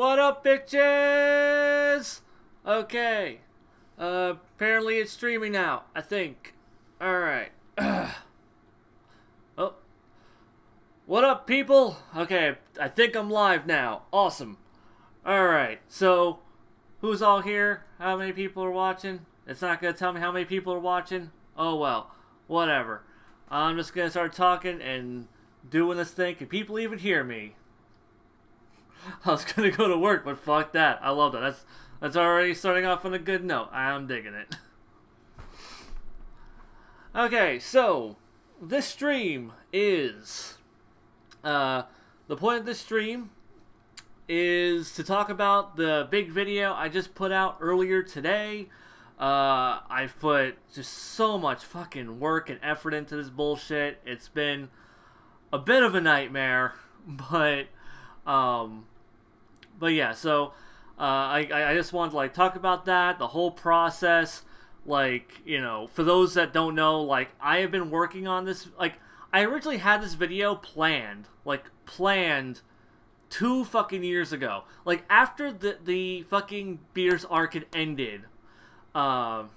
What up, bitches? Okay. Apparently it's streaming now, I think. Alright. Oh. What up, people? Okay, I think I'm live now. Awesome. Alright, so, who's all here? How many people are watching? It's not gonna tell me how many people are watching? Oh well. Whatever. I'm just gonna start talking and doing this thing. Can people even hear me? I was gonna go to work, but fuck that. I love that. That's already starting off on a good note. I'm digging it. Okay, so this stream is the point of this stream is to talk about the big video I just put out earlier today. I've put just so much fucking work and effort into this bullshit. It's been a bit of a nightmare, but yeah, so I just wanted to like talk about that, the whole process. Like, you know, for those that don't know, like, I have been working on this, like, I originally had this video planned 2 fucking years ago. Like, after the fucking Beers arc had ended, well,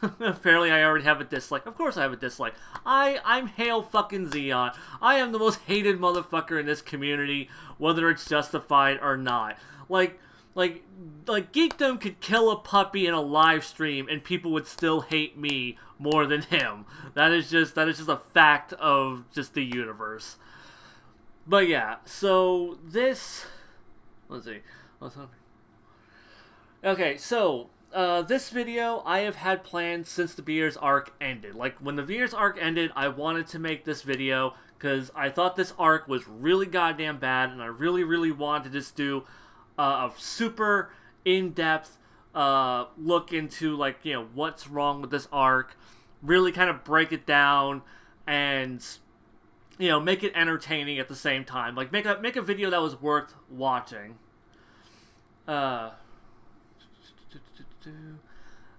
apparently I already have a dislike. Of course I have a dislike. I'm Hail fucking Zeon. I am the most hated motherfucker in this community, whether it's justified or not. Like Geekdom could kill a puppy in a live stream and people would still hate me more than him. That is just a fact of just the universe. But yeah, so this, let's see. Okay, so this video I have had planned since the Beers arc ended. Like, when the Beers arc ended, I wanted to make this video because I thought this arc was really goddamn bad, and I really wanted to just do a super in-depth look into, like, you know, what's wrong with this arc, really kind of break it down, and, you know, make it entertaining at the same time. Like, make a video that was worth watching.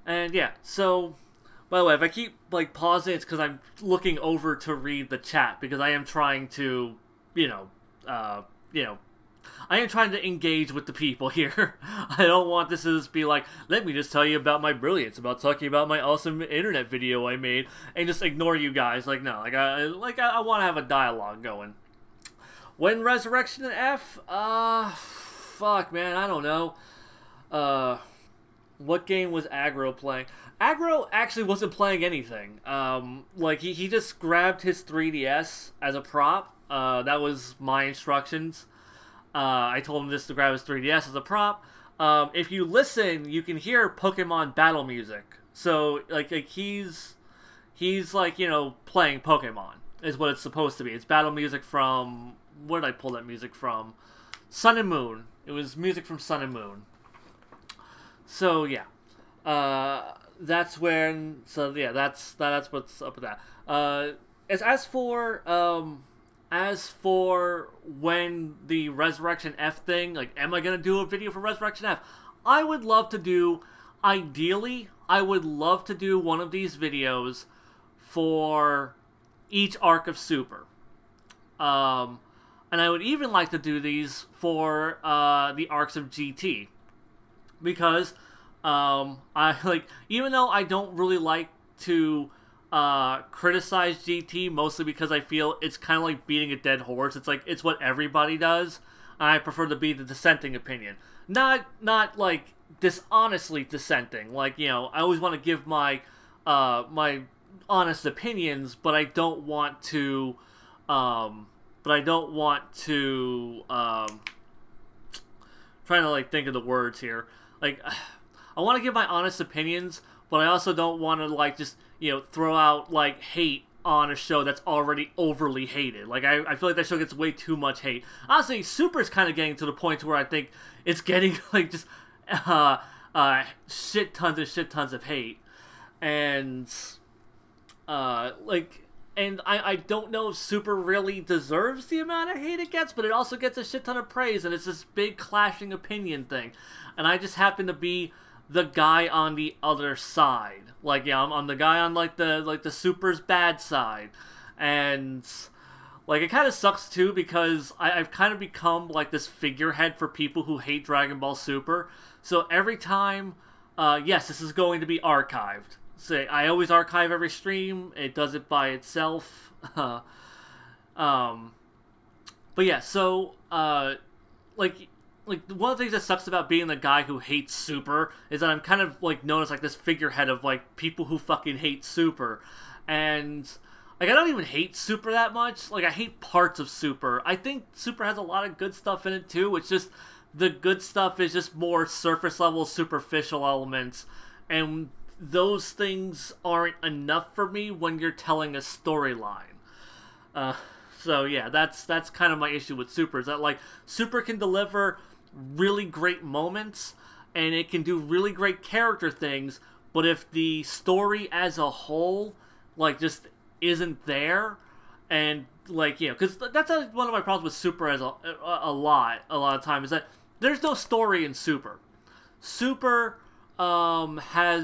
And yeah, so, by the way, if I keep, like, pausing, it's because I'm looking over to read the chat, because I am trying to, I am trying to engage with the people here. I don't want this to just be like, let me just tell you about my brilliance, about talking about my awesome internet video I made, and just ignore you guys. Like, no, I want to have a dialogue going. When Resurrection and F? Fuck, man, I don't know. What game was Aggro playing? Aggro actually wasn't playing anything. Like, he just grabbed his 3DS as a prop. That was my instructions. I told him just to grab his 3DS as a prop. If you listen, you can hear Pokemon battle music. So, like he's like, you know, playing Pokemon, is what it's supposed to be. It's battle music from, where did I pull that music from? Sun and Moon. It was music from Sun and Moon. So, yeah. That's what's up with that. As for when the Resurrection F thing, like, am I going to do a video for Resurrection F? I would love to do, ideally, I would love to do one of these videos for each arc of Super. And I would even like to do these for the arcs of GT. Because, even though I don't really like to criticize GT, mostly because I feel it's kind of like beating a dead horse. It's like, it's what everybody does. I prefer to be the dissenting opinion. Not like dishonestly dissenting. Like, you know, I always want to give my my honest opinions, but I don't want to trying to, like, think of the words here. Like, I want to give my honest opinions, but I also don't want to, like, just, you know, throw out, like, hate on a show that's already overly hated. Like, I feel like that show gets way too much hate. Honestly, Super's kind of getting to the point where I think it's getting, like, just shit tons of hate. And, and I don't know if Super really deserves the amount of hate it gets, but it also gets a shit ton of praise, and it's this big clashing opinion thing. And I just happen to be the guy on the other side. Like, yeah, I'm the guy on, like, the Super's bad side. And, Like, it kind of sucks, too, because I've kind of become, like, this figurehead for people who hate Dragon Ball Super. So every time, yes, this is going to be archived. So I always archive every stream. It does it by itself. But yeah, so, like, one of the things that sucks about being the guy who hates Super is that I'm kind of, like, known as, like, this figurehead of, like, people who fucking hate Super. And... like, I don't even hate Super that much. Like, I hate parts of Super. I think Super has a lot of good stuff in it, too. It's just, the good stuff is just more surface-level, superficial elements. And those things aren't enough for me when you're telling a storyline. So, yeah, that's kind of my issue with Super. Is that, like, Super can deliver really great moments, and it can do really great character things, but if the story as a whole, like, just... isn't there, and like, you know, because that's one of my problems with Super as a lot of time is that there's no story in Super. Super hasn't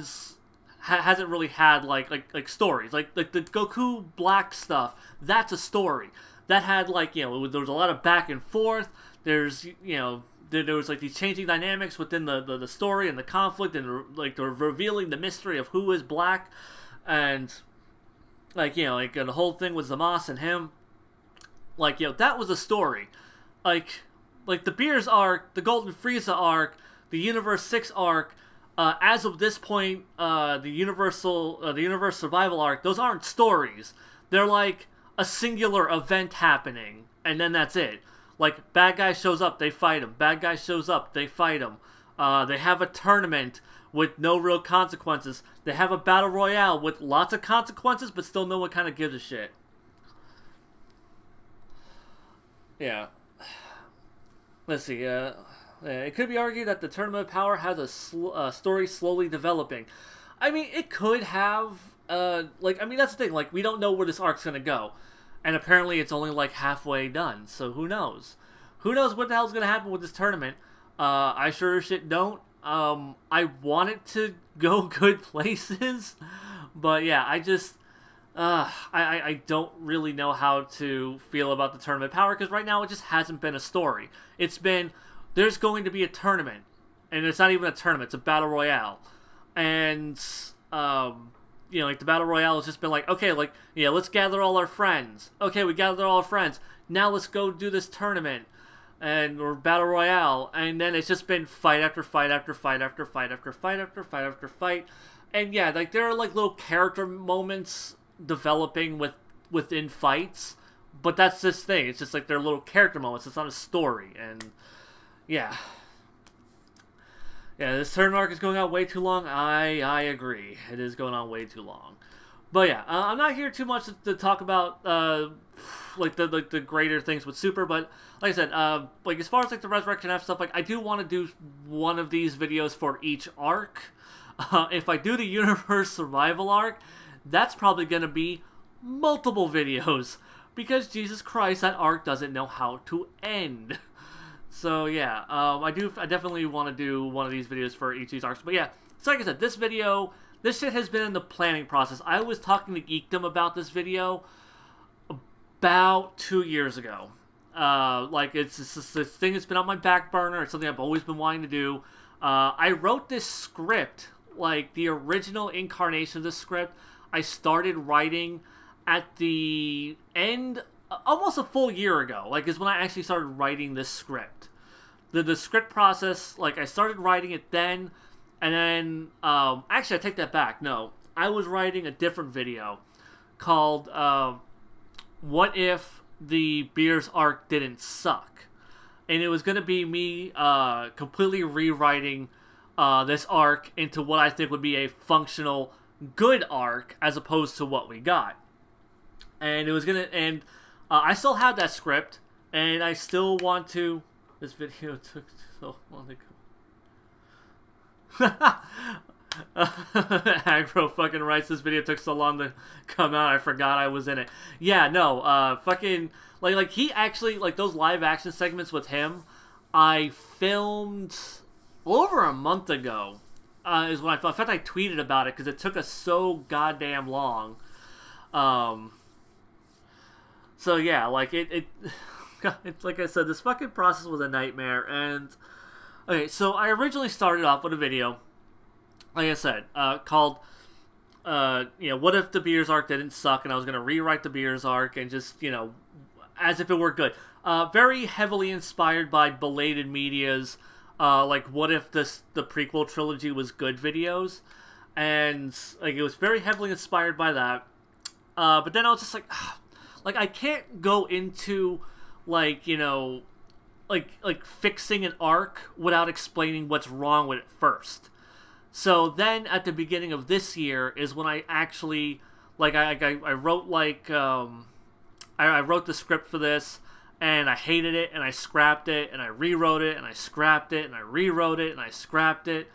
really had like stories like the Goku Black stuff. That's a story that had, like, you know, there was a lot of back and forth. There's, you know, there was like these changing dynamics within the story and the conflict and like the revealing the mystery of who is Black. And like, you know, like the whole thing with Zamasu and him, like, you know, that was a story. Like the Beerus arc, the Golden Frieza arc, the Universe 6 arc, as of this point, the Universe Survival arc, those aren't stories. They're like a singular event happening, and then that's it. Like, bad guy shows up, they fight him. Bad guy shows up, they fight him. They have a tournament with no real consequences. They have a battle royale with lots of consequences, but still no one kind of gives a shit. Yeah. Let's see. It could be argued that the Tournament of Power has a story slowly developing. I mean, it could have. Like, I mean, that's the thing. Like, we don't know where this arc's gonna go, and apparently it's only like halfway done. So who knows? Who knows what the hell's gonna happen with this tournament? I sure as shit don't. I want it to go good places, but yeah, I just, I don't really know how to feel about the Tournament of Power, because right now it just hasn't been a story. It's been, there's going to be a tournament, and it's not even a tournament, it's a battle royale, and, you know, like, the battle royale has just been like, okay, like, yeah, let's gather all our friends. Okay, we gathered all our friends. Now let's go do this tournament. Or battle royale, and then it's just been fight after fight after fight after fight after fight after fight after fight, and yeah, like, there are like little character moments developing within fights, but that's this thing. It's just like they're little character moments. It's not a story, and yeah, this tournament arc is going on way too long. I agree, it is going on way too long. But yeah, I'm not here too much to talk about like the greater things with Super, but like I said, like, as far as like the Resurrection F stuff, like, I do want to do one of these videos for each arc. If I do the Universe Survival arc, that's probably gonna be multiple videos, because Jesus Christ, that arc doesn't know how to end. So yeah, I definitely want to do one of these videos for each of these arcs. But yeah, so like I said, this shit has been in the planning process. I was talking to Geekdom about this video about 2 years ago. Like, it's this thing that's been on my back burner. It's something I've always been wanting to do. I wrote this script, like, the original incarnation of this script, I started writing at the end, almost a full year ago, like, is when I actually started writing this script. The script process, like, I started writing it then, and then, actually, I take that back. No, I was writing a different video called, What If the Beerus arc Didn't Suck? And it was going to be me completely rewriting this arc into what I think would be a functional, good arc, as opposed to what we got. And it was going to, and I still have that script, and I still want to, this video took so long to go. Aggro fucking writes, this video took so long to come out, I forgot I was in it. Yeah, no, fucking, like he actually, like, those live action segments with him, I filmed over a month ago, is when I filmed. In fact, I tweeted about it, because it took us so goddamn long. So yeah, like it's like I said, this fucking process was a nightmare. And okay, so I originally started off with a video, like I said, called what if the Beers arc didn't suck, and I was gonna rewrite the Beers arc and just, as if it were good. Very heavily inspired by Belated Media's, like, what if the prequel trilogy was good videos, and like it was very heavily inspired by that. But then I was just like, like I can't go into like like fixing an arc without explaining what's wrong with it first. So then at the beginning of this year is when I actually like I wrote like I wrote the script for this, and I hated it, and I scrapped it, and I rewrote it, and I scrapped it, and I rewrote it, and I scrapped it.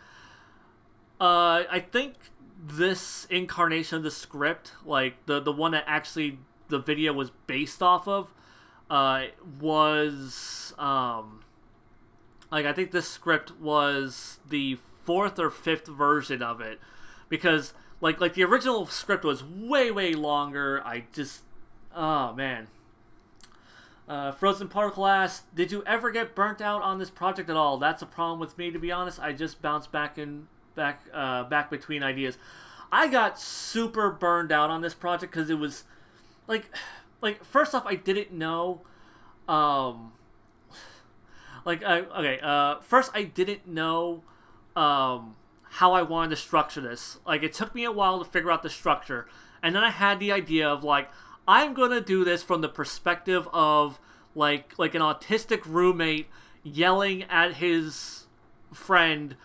I think this incarnation of the script, like the one that actually the video was based off of, was like I think this script was the 4th or 5th version of it, because like the original script was way longer. I just, oh man. Frozen Particle asks, did you ever get burnt out on this project at all? That's a problem with me, to be honest. I just bounce back between ideas. I got super burned out on this project because it was like first off, I didn't know first I didn't know how I wanted to structure this. Like, it took me a while to figure out the structure, and then I had the idea of like, I'm gonna do this from the perspective of like an autistic roommate yelling at his friend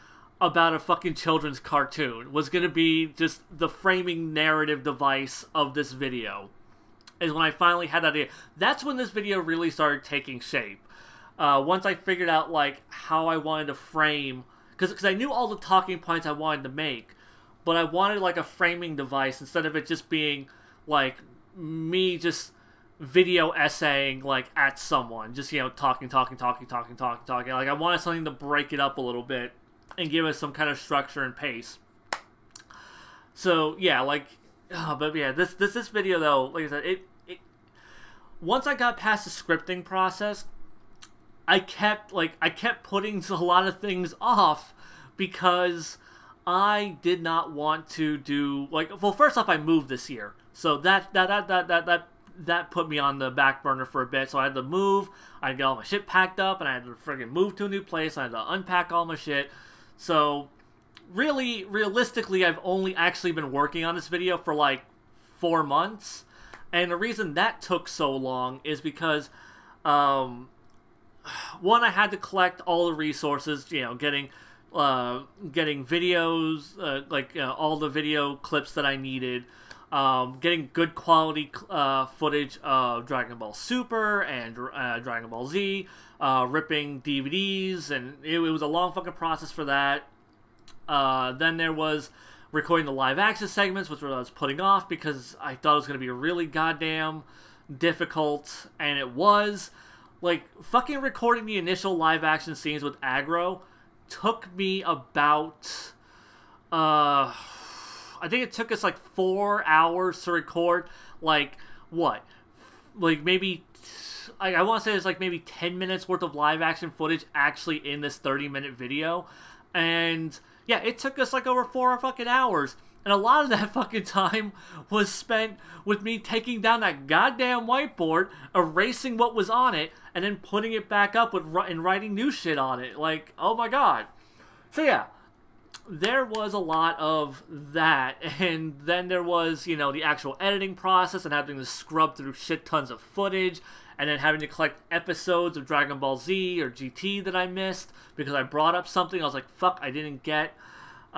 about a fucking children's cartoon was gonna be just the framing narrative device of this video. Is when I finally had that idea. That's when this video really started taking shape. Once I figured out like how I wanted to frame, because I knew all the talking points I wanted to make, but I wanted like a framing device instead of it just being like me just video essaying like at someone, just talking. Like, I wanted something to break it up a little bit and give us some kind of structure and pace. So yeah, like, but yeah, this video though, like I said, it once I got past the scripting process, I kept putting a lot of things off because I did not want to do like, well, first off, I moved this year. So that put me on the back burner for a bit. So I had to move, I had to get all my shit packed up, and I had to friggin' move to a new place, I had to unpack all my shit. So really, realistically, I've only actually been working on this video for like 4 months. And the reason that took so long is because, one, I had to collect all the resources, getting videos, all the video clips that I needed, getting good quality footage of Dragon Ball Super and Dragon Ball Z, ripping DVDs, and it was a long fucking process for that. Then there was recording the live action segments, which I was putting off because I thought it was going to be really goddamn difficult, and it was. Like, fucking recording the initial live action scenes with Agro took me about, I think it took us like 4 hours to record. Like, what? Like, maybe, I want to say it's like maybe 10 minutes worth of live action footage actually in this 30-minute video. And yeah, it took us like over 4 fucking hours. And a lot of that fucking time was spent with me taking down that goddamn whiteboard, erasing what was on it, and then putting it back up and writing new shit on it. Like, oh my god. So yeah, there was a lot of that. And then there was, the actual editing process and having to scrub through shit tons of footage, and then having to collect episodes of Dragon Ball Z or GT that I missed because I brought up something. I was like, fuck, I didn't get...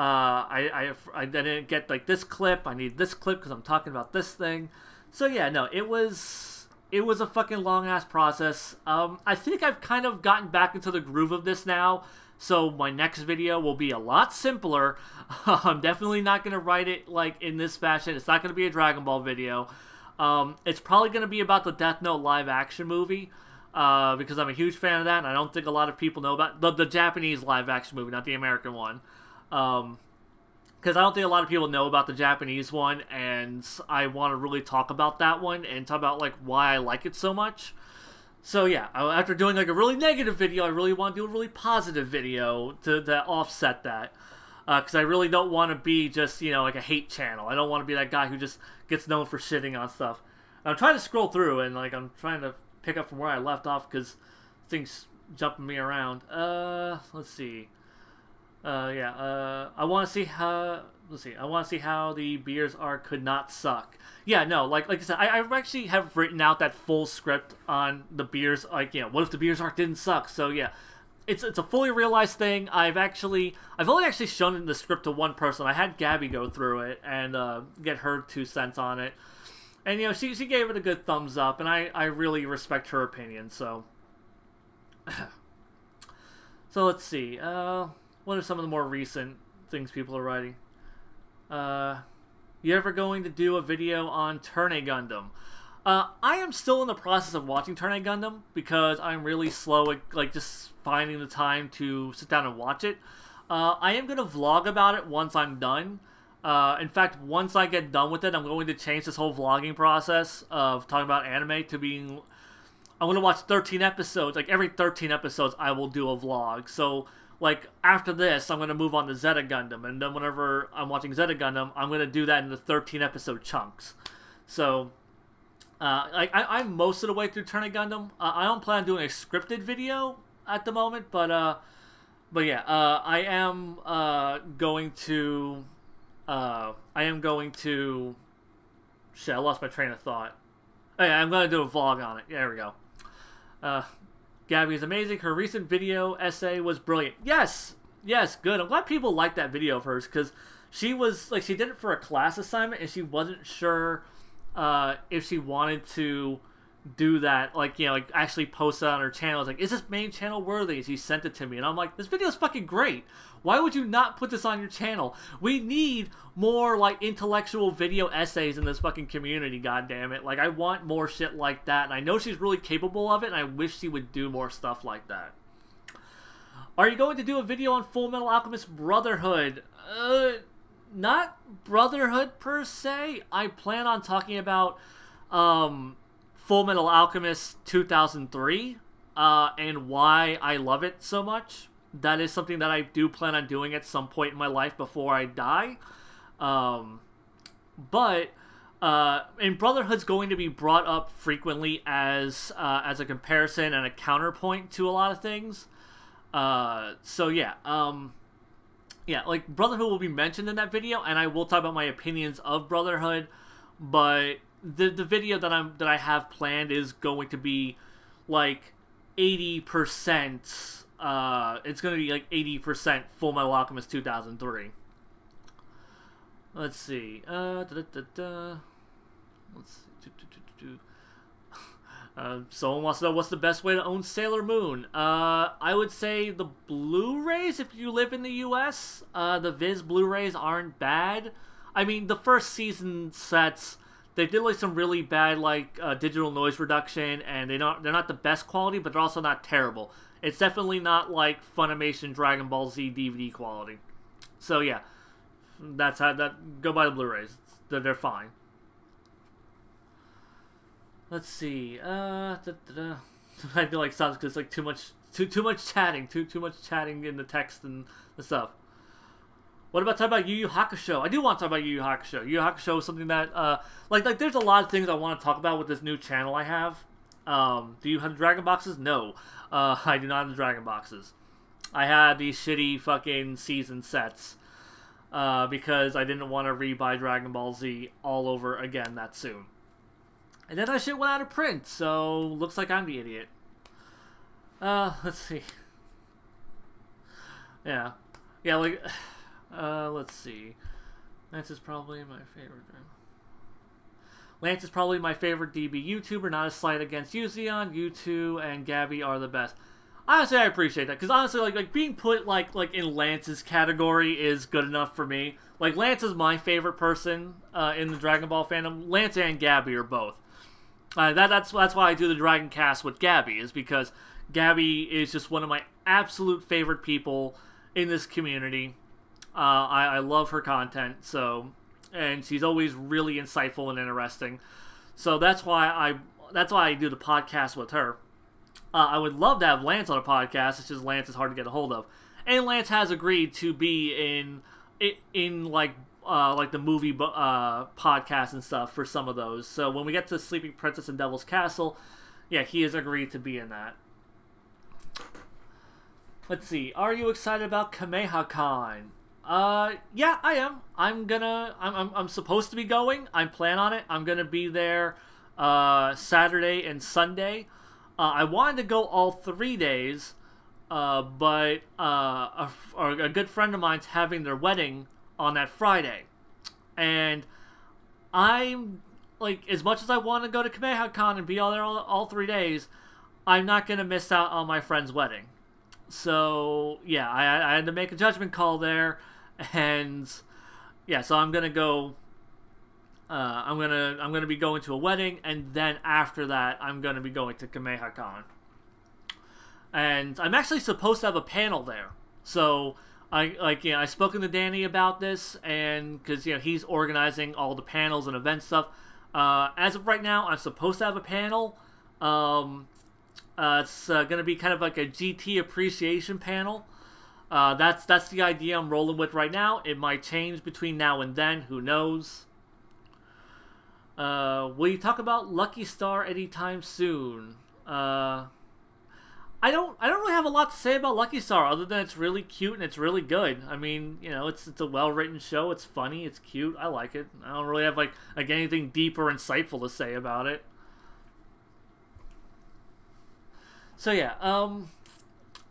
I didn't get like this clip. I need this clip because I'm talking about this thing. So yeah, no, it was a fucking long ass process. I think I've kind of gotten back into the groove of this now. So my next video will be a lot simpler. I'm definitely not gonna write it like in this fashion. It's not gonna be a Dragon Ball video. It's probably gonna be about the Death Note live action movie. Because I'm a huge fan of that, and I don't think a lot of people know about the Japanese live action movie, not the American one. Because because I don't think a lot of people know about the Japanese one, and I want to really talk about that one and talk about like why I like it so much. So yeah, after doing like a really negative video, I really want to do a really positive video to offset that. Because I really don't want to be just, you know, like a hate channel. I don't want to be that guy who just gets known for shitting on stuff. I'm trying to scroll through, and like I'm trying to pick up from where I left off because things jumping me around. Let's see. I want to see how. Let's see. I want to see how the Beers arc could not suck. Yeah, no, like I said, I actually have written out that full script on the Beers. Like, you know, what if the Beers arc didn't suck? So yeah, it's a fully realized thing. I've only actually shown the script to one person. I had Gabby go through it and get her 2 cents on it, and you know, she gave it a good thumbs up, and I really respect her opinion. So, so let's see. What are some of the more recent things people are writing? You ever going to do a video on Turn A Gundam? I am still in the process of watching Turn A Gundam because I'm really slow at like just finding the time to sit down and watch it. I am going to vlog about it once I'm done. In fact, once I get done with it, I'm going to change this whole vlogging process of talking about anime to being... I'm going to watch 13 episodes. Like every 13 episodes, I will do a vlog. So... like, after this, I'm going to move on to Zeta Gundam, and then whenever I'm watching Zeta Gundam, I'm going to do that in the 13-episode chunks. So, I'm most of the way through Turn A Gundam. I don't plan on doing a scripted video at the moment, but yeah, I am going to, shit, I lost my train of thought. Oh, yeah, I'm going to do a vlog on it. Yeah, there we go. Gabby is amazing. Her recent video essay was brilliant. Yes, good. I'm glad people liked that video of hers because she was like, she did it for a class assignment and she wasn't sure if she wanted to do that, like, you know, like actually post it on her channel. I was like, is this main channel worthy? And she sent it to me, and I'm like, this video is fucking great. Why would you not put this on your channel? We need more like intellectual video essays in this fucking community, goddammit. Like, I want more shit like that, and I know she's really capable of it, and I wish she would do more stuff like that. Are you going to do a video on Full Metal Alchemist Brotherhood? Not Brotherhood per se. I plan on talking about Full Metal Alchemist 2003 and why I love it so much. That is something that I do plan on doing at some point in my life before I die. And Brotherhood's going to be brought up frequently as a comparison and a counterpoint to a lot of things. So yeah, yeah, like Brotherhood will be mentioned in that video, and I will talk about my opinions of Brotherhood, but the video that I have planned is going to be like 80%. It's going to be like 80% Full Metal Alchemist 2003. Let's see. Let's see. Someone wants to know what's the best way to own Sailor Moon. I would say the Blu-rays if you live in the US. The Viz Blu-rays aren't bad. I mean, the first season sets, they did like some really bad like digital noise reduction, and they're not the best quality, but they're also not terrible. It's definitely not like Funimation Dragon Ball Z DVD quality. So yeah, that's how that go buy the Blu-rays. They're fine. Let's see. I feel like sounds because it's like too much chatting, too much chatting in the text and the stuff. What about talking about Yu Yu Hakusho? I do want to talk about Yu Yu Hakusho. Yu Yu Hakusho is something that like there's a lot of things I want to talk about with this new channel I have. Do you have the Dragon Boxes? No. I do not have the Dragon Boxes. I had these shitty fucking season sets because I didn't want to rebuy Dragon Ball Z all over again that soon. And then that shit went out of print, so looks like I'm the idiot. Let's see. Yeah. Yeah, like, let's see. Lance is probably my favorite. Lance is probably my favorite DB YouTuber, not a slight against Yuzion. You two and Gabby are the best. Honestly, I appreciate that, because honestly, like being put like in Lance's category is good enough for me. Like, Lance is my favorite person in the Dragon Ball fandom. Lance and Gabby are both. That's why I do the Dragon Cast with Gabby, is because Gabby is just one of my absolute favorite people in this community. I love her content, so, and she's always really insightful and interesting. So that's why I do the podcast with her. I would love to have Lance on a podcast. It's just Lance is hard to get a hold of, and Lance has agreed to be in like the movie podcast and stuff for some of those. So when we get to Sleeping Princess and Devil's Castle, yeah, he has agreed to be in that. Let's see. Are you excited about KamehaCon? Yeah, I am. I'm supposed to be going. I plan on it. I'm gonna be there Saturday and Sunday. I wanted to go all 3 days, but a good friend of mine's having their wedding on that Friday, and I'm like, as much as I want to go to KamehaCon and be all there all 3 days, I'm not gonna miss out on my friend's wedding. So yeah, I had to make a judgment call there, and yeah, so I'm gonna go. I'm gonna be going to a wedding, and then after that, I'm gonna be going to KamehaCon. And I'm actually supposed to have a panel there. So I've spoken to Danny about this, and because he's organizing all the panels and event stuff. As of right now, I'm supposed to have a panel. It's gonna be kind of like a GT appreciation panel. That's the idea I'm rolling with right now. It might change between now and then. Who knows? Will you talk about Lucky Star anytime soon? I don't really have a lot to say about Lucky Star other than it's really cute and it's really good. I mean, it's a well-written show. It's funny. It's cute. I like it. I don't really have like anything deep or insightful to say about it. So yeah,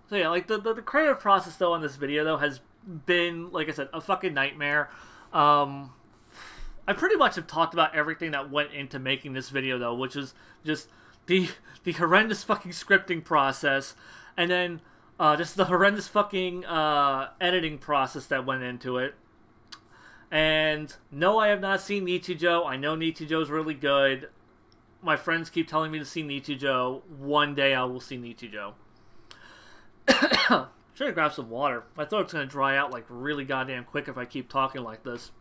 like the creative process though on this video though has been, like I said, a fucking nightmare. I pretty much have talked about everything that went into making this video though, which is just the horrendous fucking scripting process, and then just the horrendous fucking editing process that went into it. And no, I have not seen Nichijou. I know Nichijou's really good. My friends keep telling me to see Nichijou. One day I will see Nichijou. Should grab some water. My throat's gonna dry out like really goddamn quick if I keep talking like this.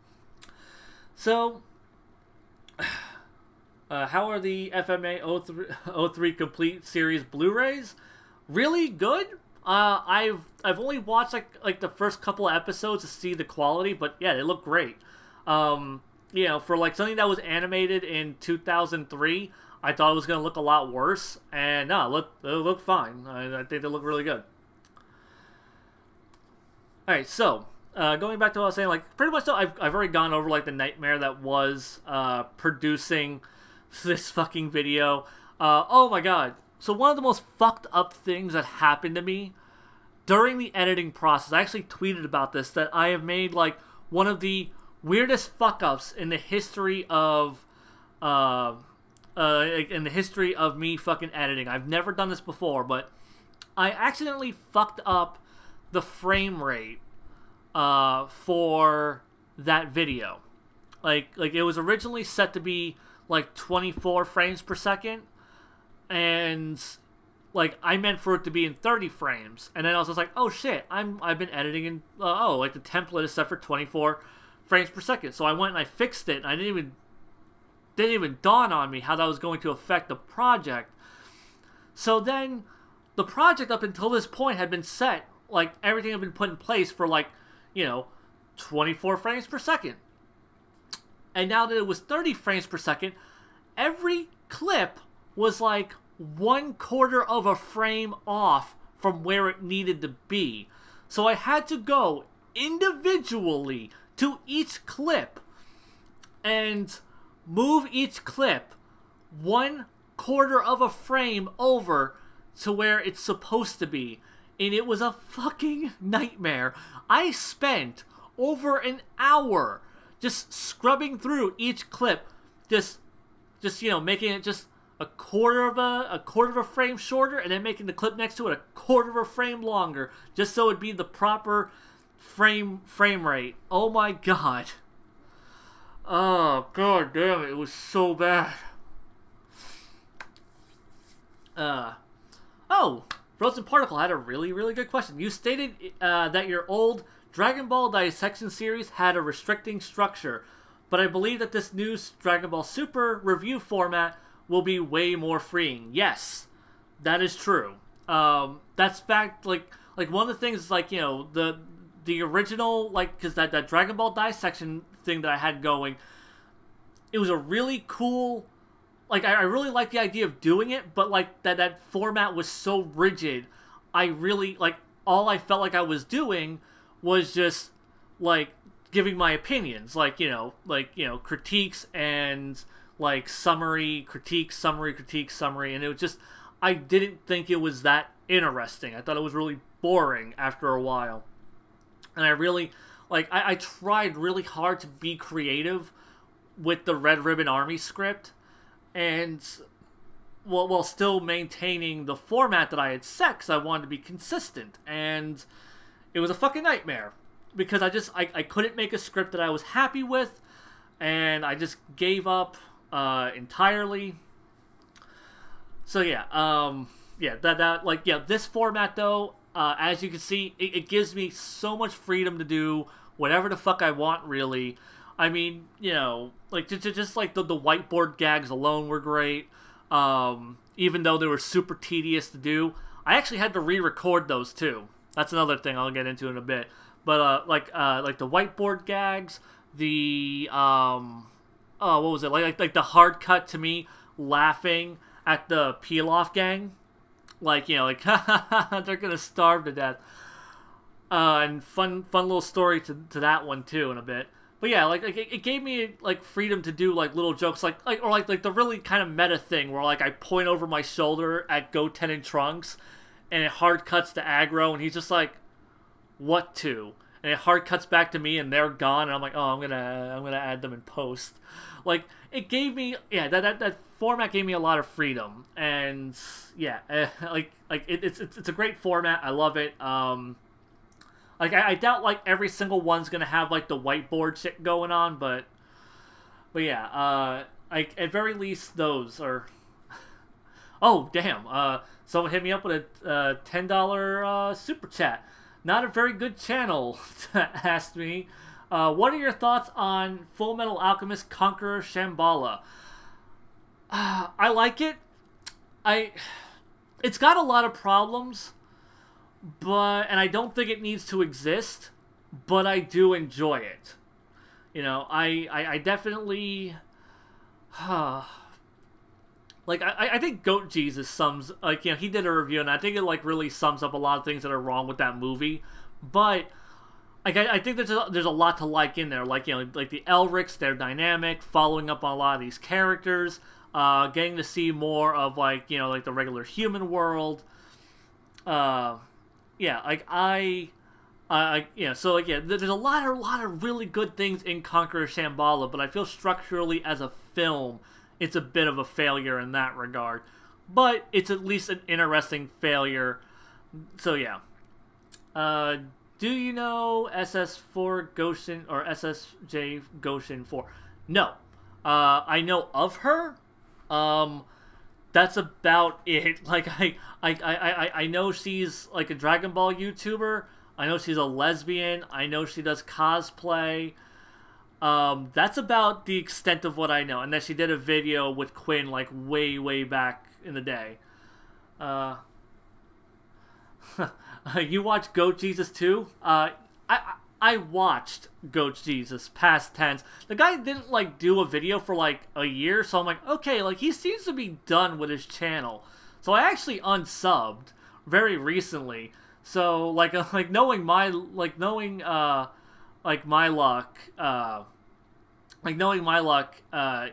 So, how are the FMA 03 Complete Series Blu-rays? Really good. I've only watched like the first couple of episodes to see the quality, but yeah, they look great. For like something that was animated in 2003, I thought it was gonna look a lot worse, and no, they look fine. I think they look really good. All right, so. Going back to what I was saying, like, pretty much though, I've already gone over, like, the nightmare that was, producing this fucking video. Oh my god. So one of the most fucked up things that happened to me during the editing process, I actually tweeted about this, that I have made, like, one of the weirdest fuck-ups in the history of, me fucking editing. I've never done this before, but I accidentally fucked up the frame rate for that video. Like it was originally set to be like 24 frames per second, and like I meant for it to be in 30 frames, and then I was just like, oh shit, I've been editing in like the template is set for 24 frames per second. So I went and I fixed it, and I didn't even dawn on me how that was going to affect the project. So then the project up until this point had been set, like everything had been put in place for like 24 frames per second. And now that it was 30 frames per second, every clip was like 1/4 of a frame off from where it needed to be. So I had to go individually to each clip and move each clip 1/4 of a frame over to where it's supposed to be. And it was a fucking nightmare. I spent over an hour just scrubbing through each clip, just making it just a quarter of a frame shorter, and then making the clip next to it a 1/4 of a frame longer, just so it'd be the proper frame rate. Oh my god. Oh god damn it, it was so bad. Oh, Frozen Particle had a really, really good question. You stated that your old Dragon Ball Dissection series had a restricting structure, but I believe that this new Dragon Ball Super review format will be way more freeing. Yes, that is true. That's fact. Like one of the things is like, you know, the original, like, because that Dragon Ball Dissection thing that I had going, it was a really cool, like, I really liked the idea of doing it, but like that format was so rigid. I really, like, all I felt like I was doing was just like giving my opinions, like, you know, critiques and like summary, critique, summary, critique, summary, and it was just, I didn't think it was that interesting. I thought it was really boring after a while. And I really, like, I tried really hard to be creative with the Red Ribbon Army script, and while still maintaining the format that I had set, because I wanted to be consistent. And it was a fucking nightmare, because I couldn't make a script that I was happy with, and I just gave up entirely. So yeah, this format though, as you can see, it gives me so much freedom to do whatever the fuck I want, really. I mean, you know, like just like the whiteboard gags alone were great. Even though they were super tedious to do, I actually had to re-record those too. That's another thing I'll get into in a bit. But like the whiteboard gags, the what was it, like the hard cut to me laughing at the Peel-Off gang, like, you know, like they're gonna starve to death. And fun little story to that one too in a bit. But yeah, like it gave me like freedom to do like little jokes, like the really kind of meta thing where like I point over my shoulder at Goten and Trunks, and it hard cuts to Aggro, and he's just like, "What to?" And it hard cuts back to me, and they're gone, and I'm like, "Oh, I'm gonna add them in post." Like, it gave me, yeah, that format gave me a lot of freedom, and yeah, it's a great format. I love it. Like, I doubt, like, every single one's gonna have, like, the whiteboard shit going on, but yeah, like, at very least, those are... Oh, damn, someone hit me up with a $10 super chat. Not a very good channel, asked me. What are your thoughts on Full Metal Alchemist Conqueror Shambhala? I like it. It's got a lot of problems, and I don't think it needs to exist, but I do enjoy it. You know, I definitely, like, I think Goat Jesus sums, like, you know, he did a review, and I think it, like, really sums up a lot of things that are wrong with that movie, but, like, I think there's a lot to like in there, like, you know, like, the Elrics, their dynamic, following up on a lot of these characters, getting to see more of, like, you know, like, the regular human world, yeah, like, yeah, so, like, yeah, there's a lot of really good things in Conqueror Shambhala, but I feel structurally as a film, it's a bit of a failure in that regard. But it's at least an interesting failure. So, yeah. Do you know SS4 Goshen, or SSJ Goshen 4? No. I know of her. That's about it. Like, I know she's like a Dragon Ball YouTuber. I know she's a lesbian. I know she does cosplay. That's about the extent of what I know. And then she did a video with Quinn like way back in the day. You watched Goat Jesus too? I watched Goat Jesus, past tense. The guy didn't, like, do a video for, like, a year, so I'm like, okay, like, he seems to be done with his channel. So I actually unsubbed very recently. So, like knowing my luck,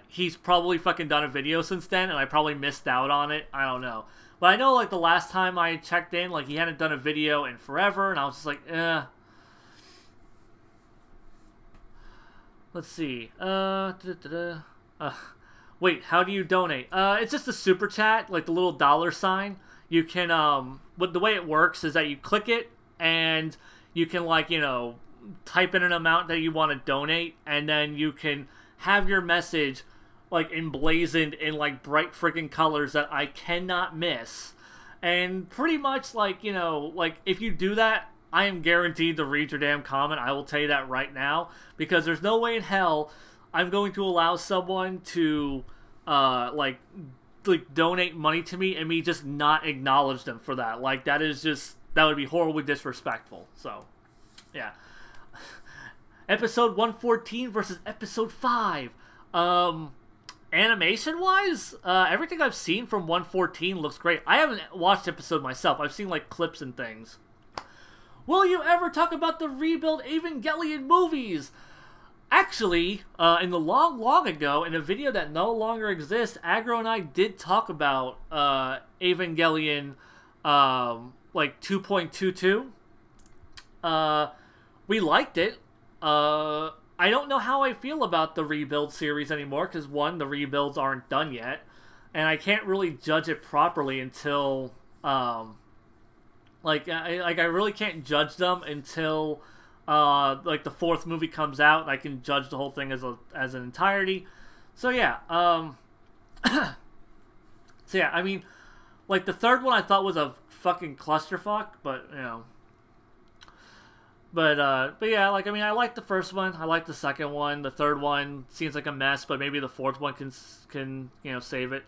he's probably fucking done a video since then, and I probably missed out on it. I don't know. But I know, like, the last time I checked in, like, he hadn't done a video in forever, and I was just like, eh. Let's see. Wait, how do you donate? It's just a super chat, like the little dollar sign. You can, the way it works is that you click it, and you can, like, you know, type in an amount that you want to donate, and then you can have your message, like, emblazoned in, like, bright freaking colors that I cannot miss. And pretty much, like, you know, like, if you do that, I am guaranteed to read your damn comment. I will tell you that right now, because there's no way in hell I'm going to allow someone to like donate money to me and me just not acknowledge them for that. Like, that would be horribly disrespectful. So, yeah. Episode 114 versus episode 5. Animation-wise, everything I've seen from 114 looks great. I haven't watched the episode myself. I've seen, like, clips and things. Will you ever talk about the Rebuild Evangelion movies? Actually, in the long ago, in a video that no longer exists, Agro and I did talk about Evangelion, like 2.22. We liked it. I don't know how I feel about the Rebuild series anymore, because one, the rebuilds aren't done yet, and I can't really judge it properly until, I really can't judge them until, like, the 4th movie comes out, and I can judge the whole thing as an entirety. So yeah, so yeah, I mean, like, the 3rd one I thought was a fucking clusterfuck, but, you know. But yeah, like, I mean, I like the 1st one, I like the 2nd one, the 3rd one seems like a mess, but maybe the 4th one can you know, save it.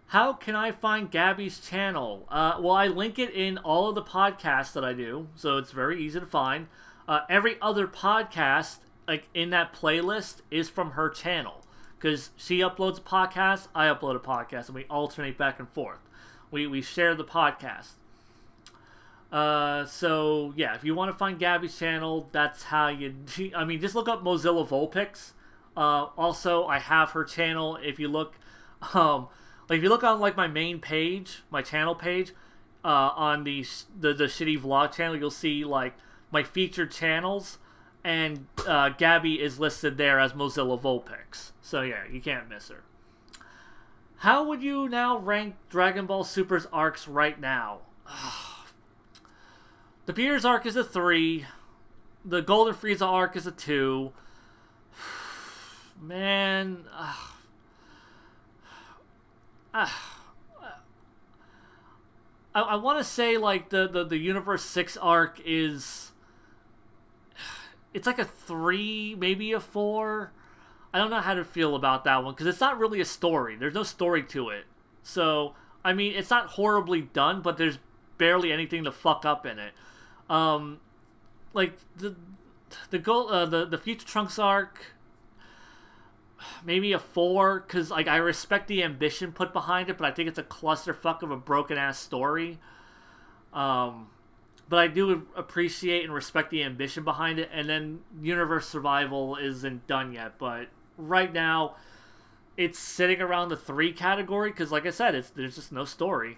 How can I find Gabby's channel? Well, I link it in all of the podcasts that I do, so it's very easy to find. Every other podcast, like, in that playlist is from her channel, because she uploads a podcast, I upload a podcast, and we alternate back and forth. We share the podcast. So, yeah, if you want to find Gabby's channel, that's how you... I mean, just look up Mozilla Vulpix. Also, I have her channel. If you look... like, if you look on, like, my main page, my channel page, on the Shitty Vlog channel, you'll see, like, my featured channels, and Gabby is listed there as Mozilla Vulpix. So, yeah, you can't miss her. How would you now rank Dragon Ball Super's arcs right now? The Beerus arc is a 3. The Golden Frieza arc is a 2. Man. I want to say, like, the Universe 6 arc is... It's like a 3, maybe a 4. I don't know how to feel about that one, because it's not really a story. There's no story to it. So, I mean, it's not horribly done, but there's barely anything to fuck up in it. Like, the Future Trunks arc, maybe a 4, because, like, I respect the ambition put behind it, but I think it's a clusterfuck of a broken-ass story. But I do appreciate and respect the ambition behind it, and then Universe Survival isn't done yet, but right now, it's sitting around the 3 category, because, like I said, there's just no story.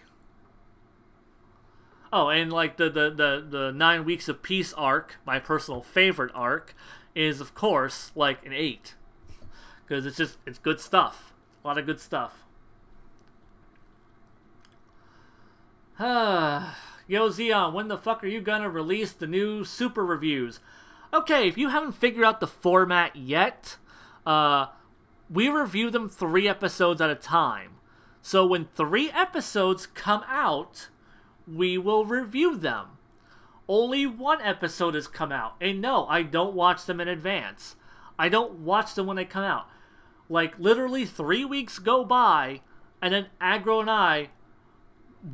Oh, and, like, the 9 Weeks of Peace arc, my personal favorite arc, is, of course, like, an 8. Because it's good stuff. A lot of good stuff. Yo, Xeon, when the fuck are you gonna release the new Super reviews? Okay, if you haven't figured out the format yet, we review them 3 episodes at a time. So when 3 episodes come out, we will review them. Only 1 episode has come out. And no, I don't watch them in advance. I don't watch them when they come out. Like, literally 3 weeks go by, and then Agro and I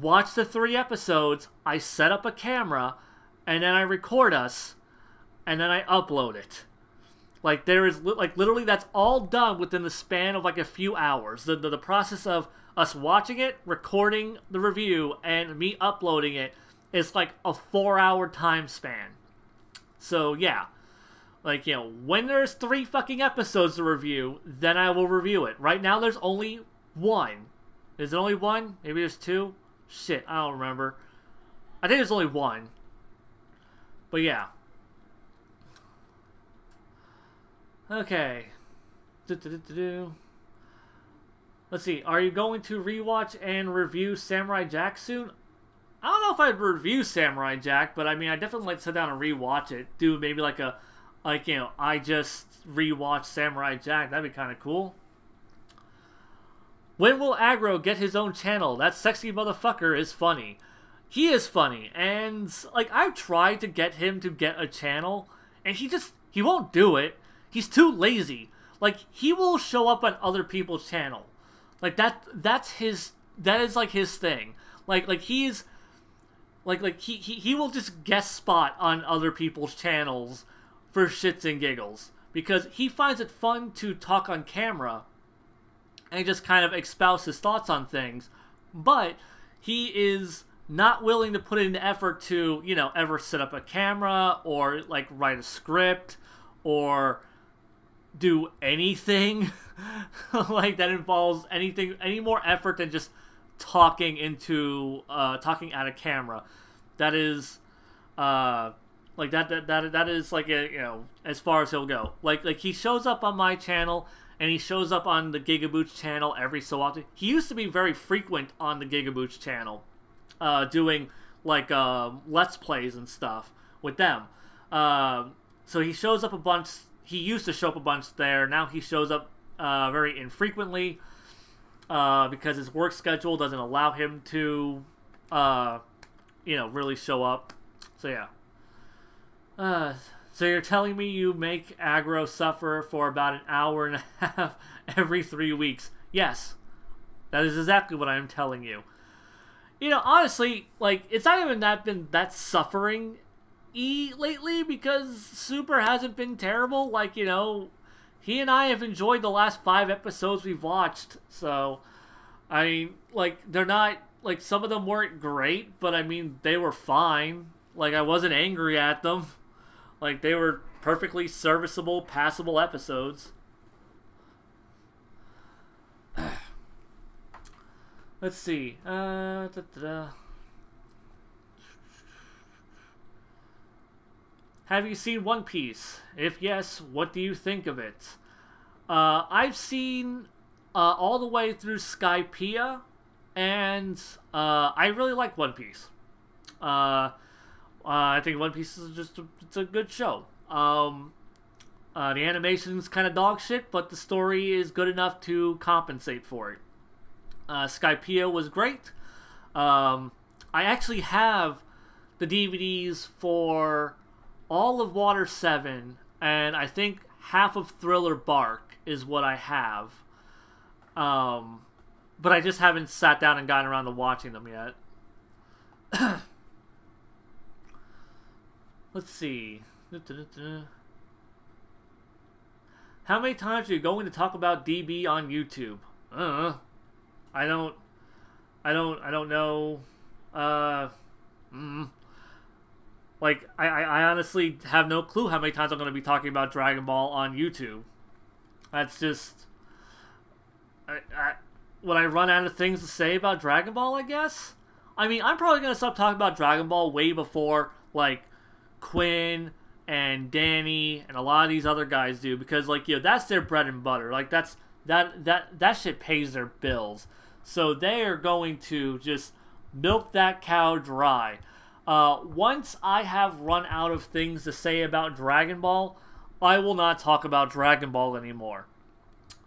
watch the 3 episodes, I set up a camera, and then I record us, and then I upload it. Like, there is, like, literally that's all done within the span of, like, a few hours. The process of us watching it, recording the review, and me uploading it is like a 4-hour time span. So, yeah. Like, you know, when there's 3 fucking episodes to review, then I will review it. Right now, there's only 1. Is it only 1? Maybe there's 2? Shit, I don't remember. I think there's only 1. But, yeah. Okay. Let's see. Are you going to rewatch and review Samurai Jack soon? I don't know if I'd review Samurai Jack, but I mean, I definitely like to sit down and rewatch it. Do maybe like a, you know, I just rewatched Samurai Jack. That'd be kind of cool. When will Agro get his own channel? That sexy motherfucker is funny. he is funny, and like I've tried to get him to get a channel, and he won't do it. He's too lazy. Like he will show up on other people's channel, like that is like his thing. Like he's he will just guest spot on other people's channels for shits and giggles because he finds it fun to talk on camera and just kind of espouse his thoughts on things, but he is not willing to put in the effort to, you know, ever set up a camera or like write a script or do anything like that involves any more effort than just talking at a camera. That is like that is like a, you know, as far as he'll go. Like he shows up on my channel and he shows up on the Gigaboots channel every so often. He used to be very frequent on the Gigaboots channel, doing like Let's Plays and stuff with them. So he shows up a bunch. He used to show up a bunch there. Now he shows up very infrequently because his work schedule doesn't allow him to, you know, really show up. So yeah. So you're telling me you make aggro suffer for about an hour and a half every 3 weeks? Yes, that is exactly what I'm telling you. You know, honestly, like, it's not even been that suffering-y lately because Super hasn't been terrible. Like, you know, he and I have enjoyed the last 5 episodes we've watched. So, I mean, like, they're not, like, some of them weren't great, but I mean, they were fine. Like, I wasn't angry at them. Like, they were perfectly serviceable, passable episodes. Let's see. Have you seen One Piece? If yes, what do you think of it? I've seen all the way through Skypiea, and I really like One Piece. I think One Piece is it's a good show. The animation's kind of dog shit, but the story is good enough to compensate for it. Skypiea was great. I actually have the DVDs for all of Water 7, and I think half of Thriller Bark is what I have. But I just haven't sat down and gotten around to watching them yet. Let's see. How many times are you going to talk about DB on YouTube? I don't know. Like, I honestly have no clue how many times I'm going to be talking about Dragon Ball on YouTube. That's just... when I run out of things to say about Dragon Ball, I guess? I mean, I'm probably going to stop talking about Dragon Ball way before, like, Quinn and Danny and a lot of these other guys do, because, like, you know, that's their bread and butter. Like, that shit pays their bills. So they are going to just milk that cow dry. Once I have run out of things to say about Dragon Ball, I will not talk about Dragon Ball anymore.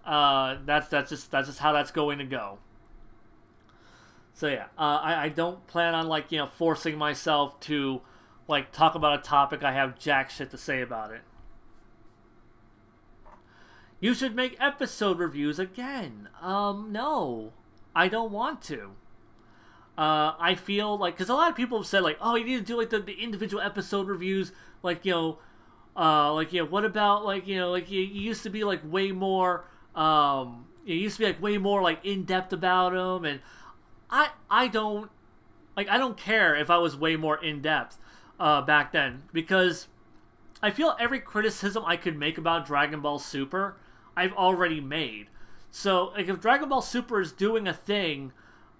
That's just how that's going to go. So yeah, I don't plan on, like, you know, forcing myself to, like, talk about a topic I have jack shit to say about it. You should make episode reviews again. No. I don't want to. I feel like, because a lot of people have said, like, oh, you need to do, like, the individual episode reviews, like, you know, what about, like, you know, like, you used to be, like, way more, you used to be, like, way more, like, in-depth about them, and I don't care if I was way more in-depth, back then, because I feel every criticism I could make about Dragon Ball Super, I've already made. So, like, if Dragon Ball Super is doing a thing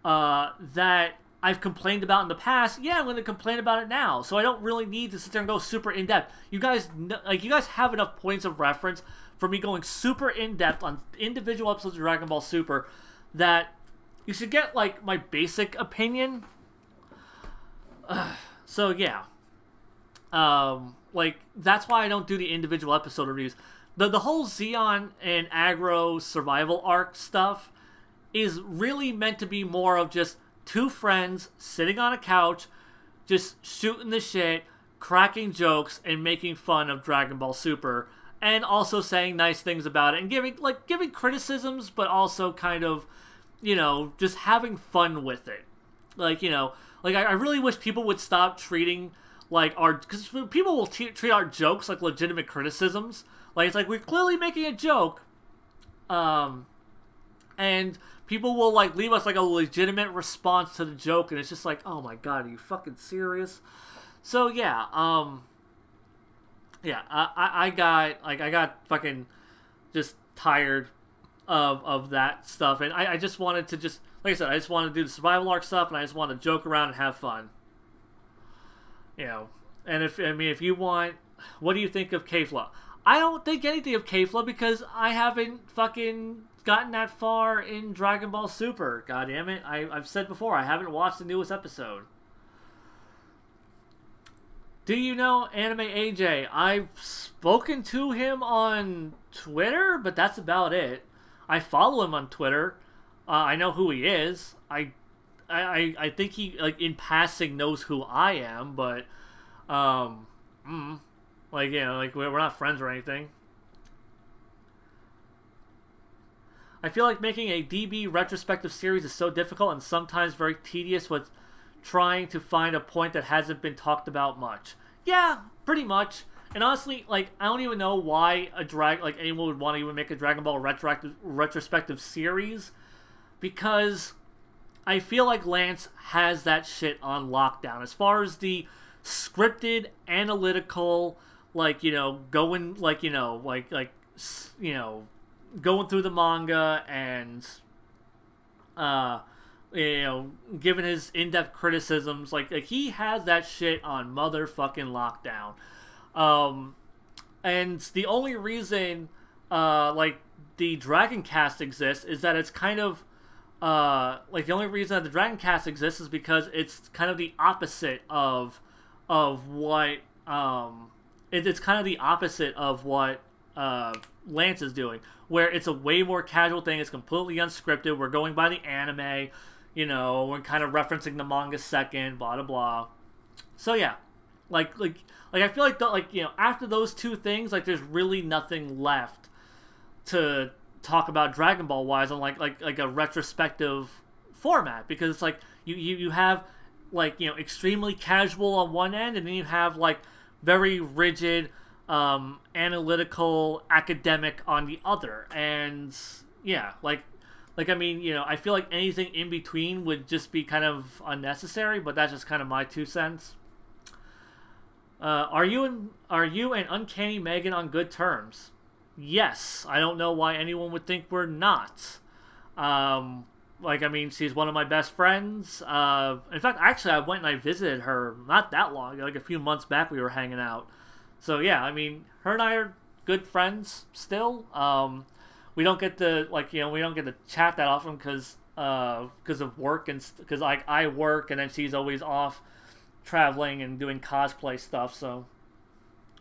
that I've complained about in the past, yeah, I'm going to complain about it now. So I don't really need to sit there and go super in-depth. You guys, like, you guys have enough points of reference for me going super in-depth on individual episodes of Dragon Ball Super that you should get, like, my basic opinion. So, yeah. Like, that's why I don't do the individual episode reviews. The whole Zeon and Aggro survival arc stuff is really meant to be more of just two friends sitting on a couch, just shooting the shit, cracking jokes, and making fun of Dragon Ball Super, and also saying nice things about it, and giving criticisms, but also kind of, you know, just having fun with it. Like, you know, like I really wish people would stop treating like because people will treat our jokes like legitimate criticisms. Like, it's like, we're clearly making a joke, and people will like leave us like a legitimate response to the joke, and it's just like, oh my god, are you fucking serious? So yeah, I got fucking just tired of that stuff, and I just wanted to just, like I said, I just wanted to do the survival arc stuff, and I just wanted to joke around and have fun. You know, and if you want, what do you think of Kefla? I don't think anything of Kefla because I haven't fucking gotten that far in Dragon Ball Super. God damn it. I've said before, I haven't watched the newest episode. Do you know Anime AJ? I've spoken to him on Twitter, but that's about it. I follow him on Twitter. I know who he is. I think he, like, in passing knows who I am, but like, you know, like, we're not friends or anything. I feel like making a DB retrospective series is so difficult and sometimes very tedious with trying to find a point that hasn't been talked about much. Yeah, pretty much. And honestly, like, I don't even know why anyone would want to even make a Dragon Ball retrospective series, because I feel like Lance has that shit on lockdown. As far as the scripted, analytical, like, you know, going, like, you know, you know, going through the manga and, you know, giving his in-depth criticisms, like he has that shit on motherfucking lockdown. And the only reason, like, the Dragon Cast exists is that it's kind of, like, the only reason that the Dragon Cast exists is because it's kind of the opposite of what, it's kind of the opposite of what Lance is doing, where it's a way more casual thing. It's completely unscripted. We're going by the anime, you know, we're kind of referencing the manga second, blah blah blah. So yeah, like I feel like you know, after those two things, like, there's really nothing left to talk about Dragon Ball wise on like a retrospective format, because it's like you have, like, you know, extremely casual on one end, and then you have like very rigid, analytical, academic on the other. And yeah, like I mean, you know, I feel like anything in between would just be kind of unnecessary, but that's just kind of my 2 cents. Are you and Uncanny Megan on good terms? Yes. I don't know why anyone would think we're not. Like, I mean, she's one of my best friends. In fact, actually, I went and I visited her not that long, like a few months back. We were hanging out. So yeah, I mean, her and I are good friends still. We don't get to, like, you know, we don't get to chat that often because of work, and because I work, and then she's always off traveling and doing cosplay stuff. So,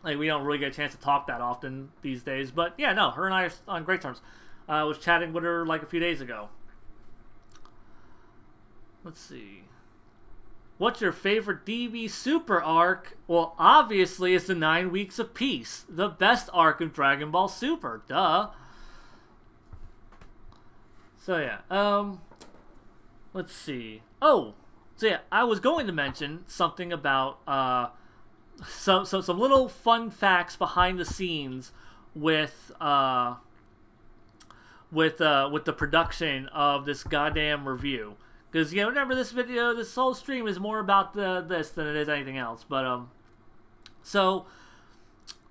like, we don't really get a chance to talk that often these days. But yeah, no, her and I are on great terms. I was chatting with her like a few days ago. Let's see. What's your favorite DB Super arc? Well, obviously, it's the 9 Weeks of Peace, the best arc of Dragon Ball Super. Duh. So yeah, let's see. Oh, so yeah, I was going to mention something about some little fun facts behind the scenes with the production of this goddamn review. Because, you know, remember, this whole stream is more about this than it is anything else. But so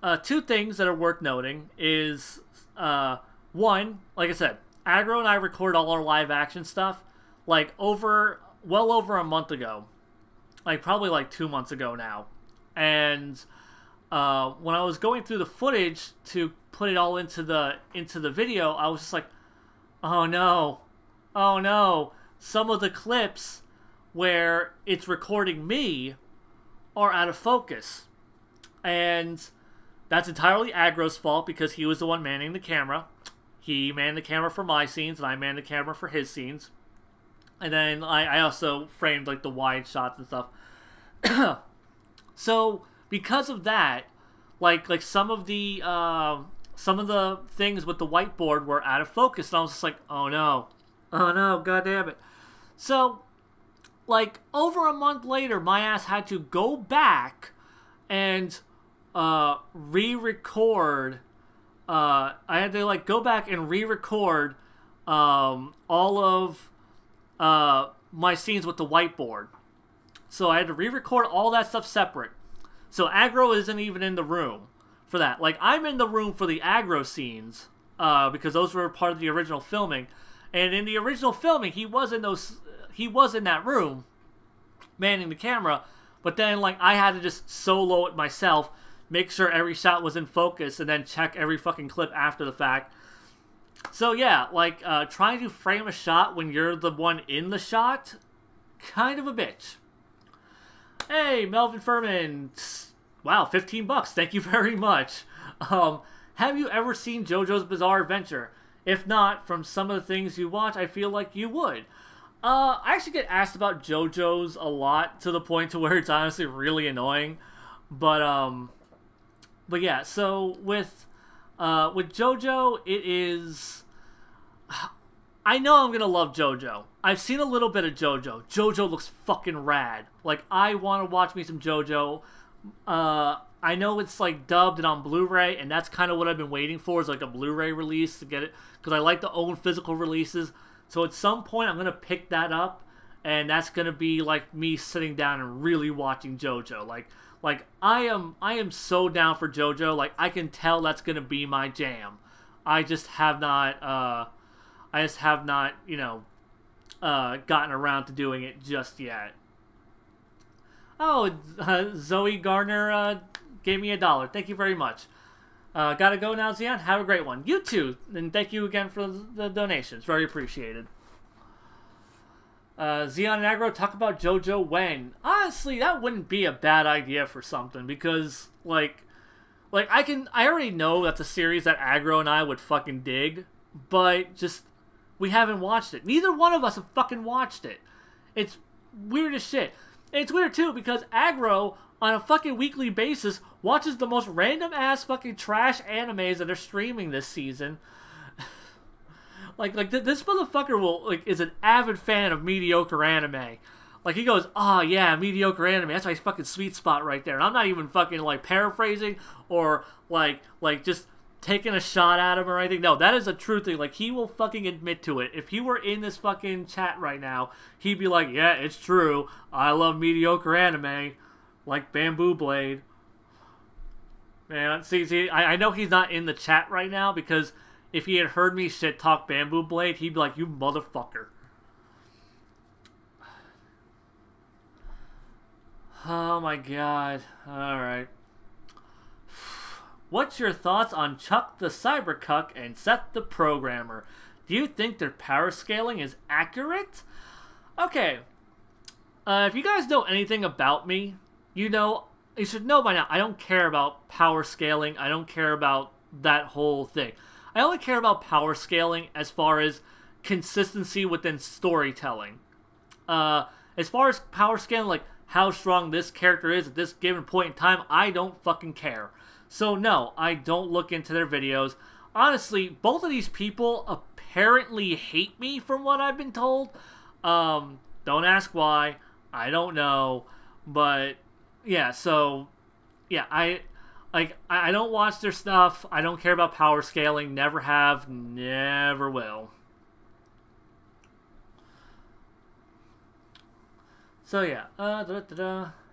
2 things that are worth noting is, one, like I said, Agro and I record all our live action stuff like well over a month ago, like probably like 2 months ago now. And when I was going through the footage to put it all into the video, I was just like, oh no, some of the clips where it's recording me are out of focus. And that's entirely Agro's fault, because he was the one manning the camera. He manned the camera for my scenes, and I manned the camera for his scenes. And then I also framed like the wide shots and stuff. So because of that, like some of the things with the whiteboard were out of focus, and I was just like, oh no, god damn it. So like over a month later, my ass had to go back and re-record. I had to like go back and re-record all of my scenes with the whiteboard. So I had to re-record all that stuff separate. So Aggro isn't even in the room for that. Like, I'm in the room for the Aggro scenes because those were part of the original filming. And in the original filming, he was in that room manning the camera. But then, like, I had to just solo it myself, make sure every shot was in focus, and then check every fucking clip after the fact. So yeah, like, trying to frame a shot when you're the one in the shot, kind of a bitch. Hey, Melvin Furman. Wow, $15. Thank you very much. Have you ever seen JoJo's Bizarre Adventure? If not, from some of the things you watch, I feel like you would. I actually get asked about JoJo's a lot, to the point to where it's honestly really annoying. But yeah, so with JoJo, it is... I know I'm gonna love JoJo. I've seen a little bit of JoJo. JoJo looks fucking rad. Like, I want to watch me some JoJo. I know it's like dubbed and on Blu-ray, and that's kind of what I've been waiting for, is like a Blu-ray release to get it, because I like to own physical releases. So at some point I'm gonna pick that up, and that's gonna be like me sitting down and really watching JoJo. Like I am so down for JoJo. Like, I can tell that's gonna be my jam. I just have not you know, gotten around to doing it just yet. Oh, Zoe Garner gave me $1. Thank you very much. Gotta go now, Zion. Have a great one. You too. And thank you again for the donations. Very appreciated. Zion and Aggro talk about JoJo when. Honestly, that wouldn't be a bad idea for something, because, like I already know that's a series that Aggro and I would fucking dig, but just, we haven't watched it. Neither one of us have fucking watched it. It's weird as shit. And it's weird too, because Aggro, on a fucking weekly basis, watches the most random ass fucking trash animes that are streaming this season. like this motherfucker is an avid fan of mediocre anime. Like, he goes, oh yeah, mediocre anime, that's my fucking sweet spot right there. And I'm not even fucking like paraphrasing or like just taking a shot at him or anything. No, that is a true thing. Like, he will fucking admit to it. If he were in this fucking chat right now, he'd be like, yeah, it's true. I love mediocre anime. Like Bamboo Blade. Man, see, I know he's not in the chat right now, because if he had heard me shit talk Bamboo Blade, he'd be like, you motherfucker. Oh my god. Alright. What's your thoughts on Chuck the Cybercuck and Seth the Programmer? Do you think their power scaling is accurate? Okay. If you guys know anything about me, you should know by now, I don't care about power scaling. I don't care about that whole thing. I only care about power scaling as far as consistency within storytelling. As far as power scaling, like how strong this character is at this given point in time, I don't fucking care. So no, I don't look into their videos. Honestly, both of these people apparently hate me from what I've been told. Don't ask why. I don't know. But yeah, so yeah, I don't watch their stuff. I don't care about power scaling. Never have, never will. So yeah,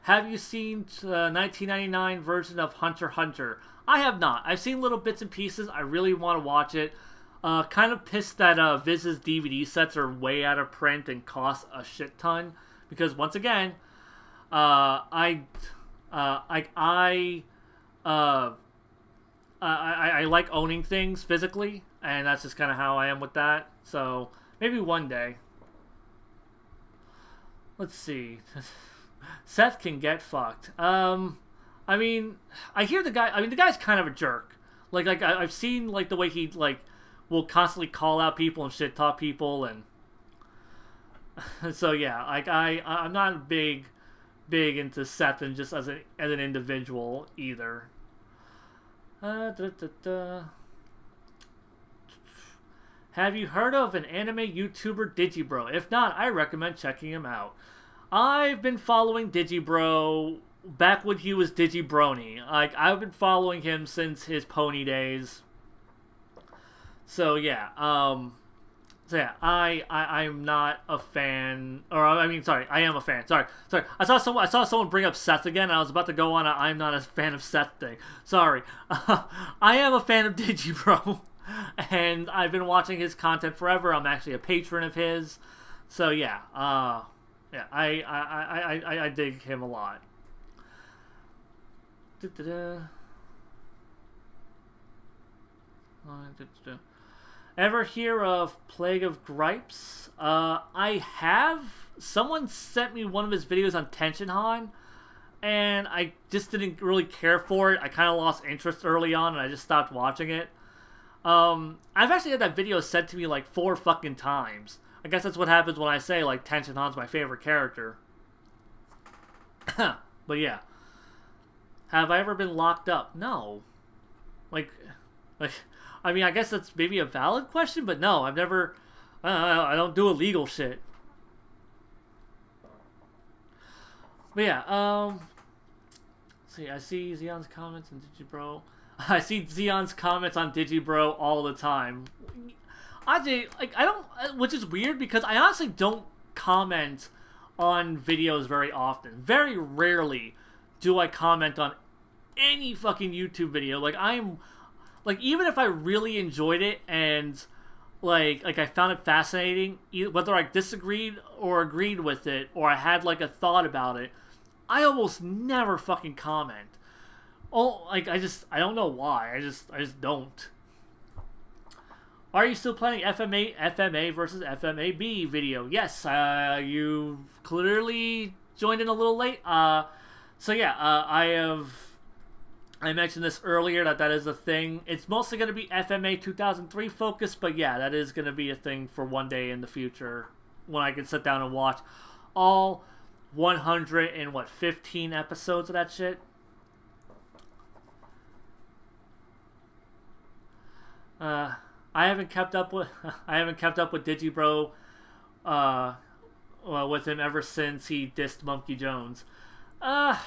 have you seen the 1999 version of Hunter x Hunter? I have not. I've seen little bits and pieces. I really want to watch it. Kind of pissed that Viz's DVD sets are way out of print and cost a shit ton. Because once again, I like owning things physically, and that's just kind of how I am with that. So maybe one day. Let's see. Seth can get fucked. I mean, I hear the guy. I mean, the guy's kind of a jerk. Like I've seen like the way he like will constantly call out people and shit talk people, and So yeah, like I'm not big into Seth and just as an individual either. Have you heard of an anime YouTuber Digibro? If not, I recommend checking him out. I've been following Digibro back when he was Digibrony. Like, I've been following him since his pony days. So yeah, I'm not a fan, or I mean, sorry, I am a fan. Sorry. I saw someone bring up Seth again. And I was about to go on a I'm not a fan of Seth thing. Sorry, I am a fan of Digibro, and I've been watching his content forever. I'm actually a patron of his, so yeah, yeah, I dig him a lot. Ever hear of Plague of Gripes? I have. Someone sent me one of his videos on Tenshinhan, and I just didn't really care for it. I kind of lost interest early on, and I just stopped watching it. I've actually had that video sent to me like 4 fucking times. I guess that's what happens when I say, like, Tenshinhan's my favorite character. But yeah. Have I ever been locked up? No. Like, I mean, I guess that's maybe a valid question, but no, I've never, I don't do illegal shit. But yeah, see, I see Xeon's comments on Digibro. I see Xeon's comments on Digibro all the time. I don't, which is weird because I honestly don't comment on videos very often. Very rarely do I comment on any fucking YouTube video. Like, even if I really enjoyed it and, like I found it fascinating, whether I disagreed or agreed with it, or I had, like, a thought about it, I almost never fucking comment. Oh, like, I don't know why. I just don't. Are you still planning FMA versus FMAB video? Yes, you clearly joined in a little late. So yeah, I mentioned this earlier that is a thing. It's mostly going to be FMA 2003 focused, but yeah, that is going to be a thing for one day in the future when I can sit down and watch all 115 episodes of that shit. I haven't kept up with Digibro with him ever since he dissed Monkey Jones. I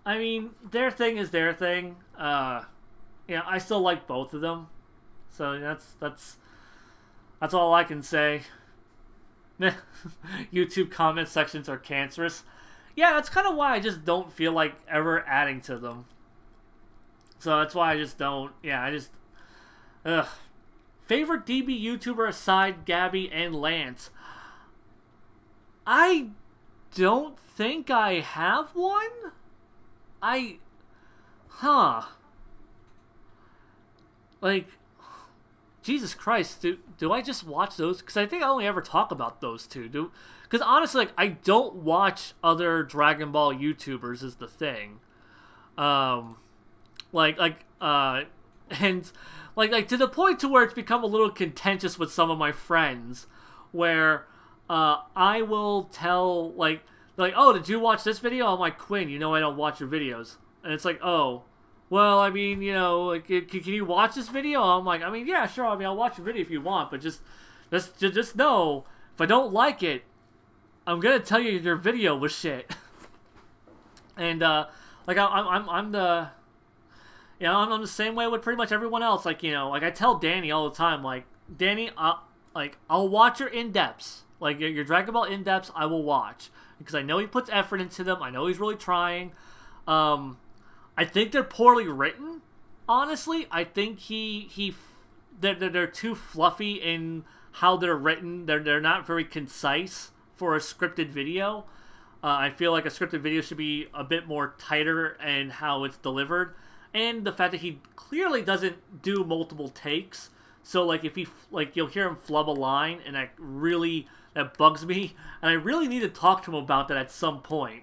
mean, their thing is their thing. Yeah, I still like both of them. So that's all I can say. YouTube comment sections are cancerous. Yeah, that's kind of why I just don't feel like ever adding to them. So that's why I just don't. Yeah, ugh. Favorite DB YouTuber aside Gabby and Lance? I don't think I have one. Like, Jesus Christ, do I just watch those? Because I think I only ever talk about those two. Because honestly, like, I don't watch other Dragon Ball YouTubers is the thing. And like to the point to where it's become a little contentious with some of my friends, where I will tell like, oh, did you watch this video? I'm like, Quinn, you know I don't watch your videos. And it's like, oh, well, I mean, you know, like, can you watch this video? I'm like, I mean, yeah, sure. I mean, I'll watch your video if you want, but just know, if I don't like it, I'm gonna tell you your video was shit. And like I'm the, you know, I'm the same way with pretty much everyone else. Like, you know, like I tell Danny all the time, like, Danny, I'll watch your in-depths. Like, your Dragon Ball in-depths, I will watch. Because I know he puts effort into them. I know he's really trying. I think they're poorly written, honestly. I think they're too fluffy in how they're written. They're not very concise for a scripted video. I feel like a scripted video should be a bit more tighter in how it's delivered. And the fact that he clearly doesn't do multiple takes. So, like, if you'll hear him flub a line, and that bugs me. And I really need to talk to him about that at some point.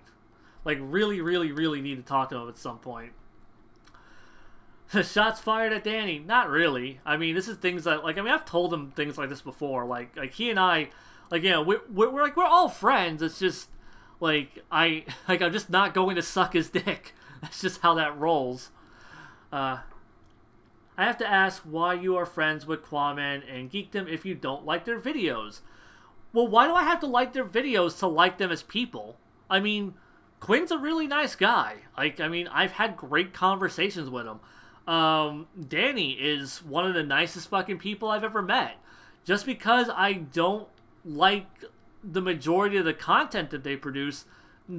Like, really, really, really need to talk to him at some point. Shots fired at Danny. Not really. I mean, this is things that, like, I mean, I've told him things like this before. Like he and I, Like, you know, we're all friends. It's just like I'm just not going to suck his dick. That's just how that rolls. I have to ask why you are friends with Quaman and Geekdom if you don't like their videos. Well, why do I have to like their videos to like them as people? I mean, Quinn's a really nice guy. Like, I mean, I've had great conversations with him. Danny is one of the nicest fucking people I've ever met. Just because I don't like the majority of the content that they produce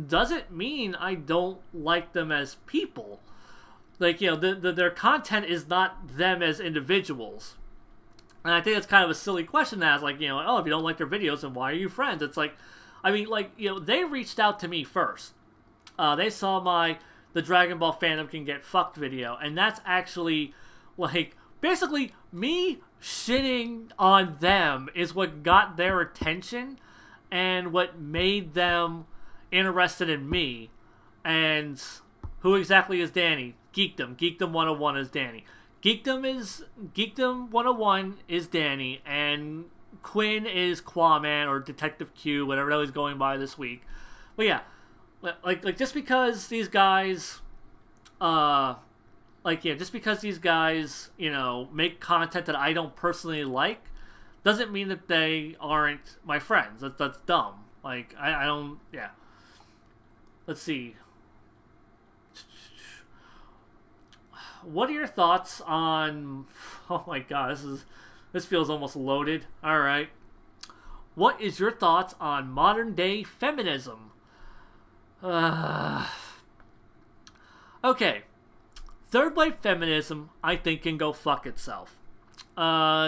doesn't mean I don't like them as people. Like, you know, their content is not them as individuals. And I think it's kind of a silly question to ask, like, you know, oh, if you don't like their videos, then why are you friends? It's like, I mean, like, you know, they reached out to me first. They saw the Dragon Ball fandom can get fucked video, and that's actually, like, basically me shitting on them is what got their attention and what made them interested in me. And who exactly is Danny? Geekdom. Geekdom 101 is Danny. Geekdom 101 is Danny, and Quinn is Quaman or Detective Q, whatever that was going by this week. But yeah, like just because these guys, just because these guys, you know, make content that I don't personally like, doesn't mean that they aren't my friends. That's dumb. Like, I don't, yeah. Let's see. What are your thoughts on... Oh my god, this feels almost loaded. Alright. What is your thoughts on modern day feminism? Okay. Third wave feminism, I think, can go fuck itself.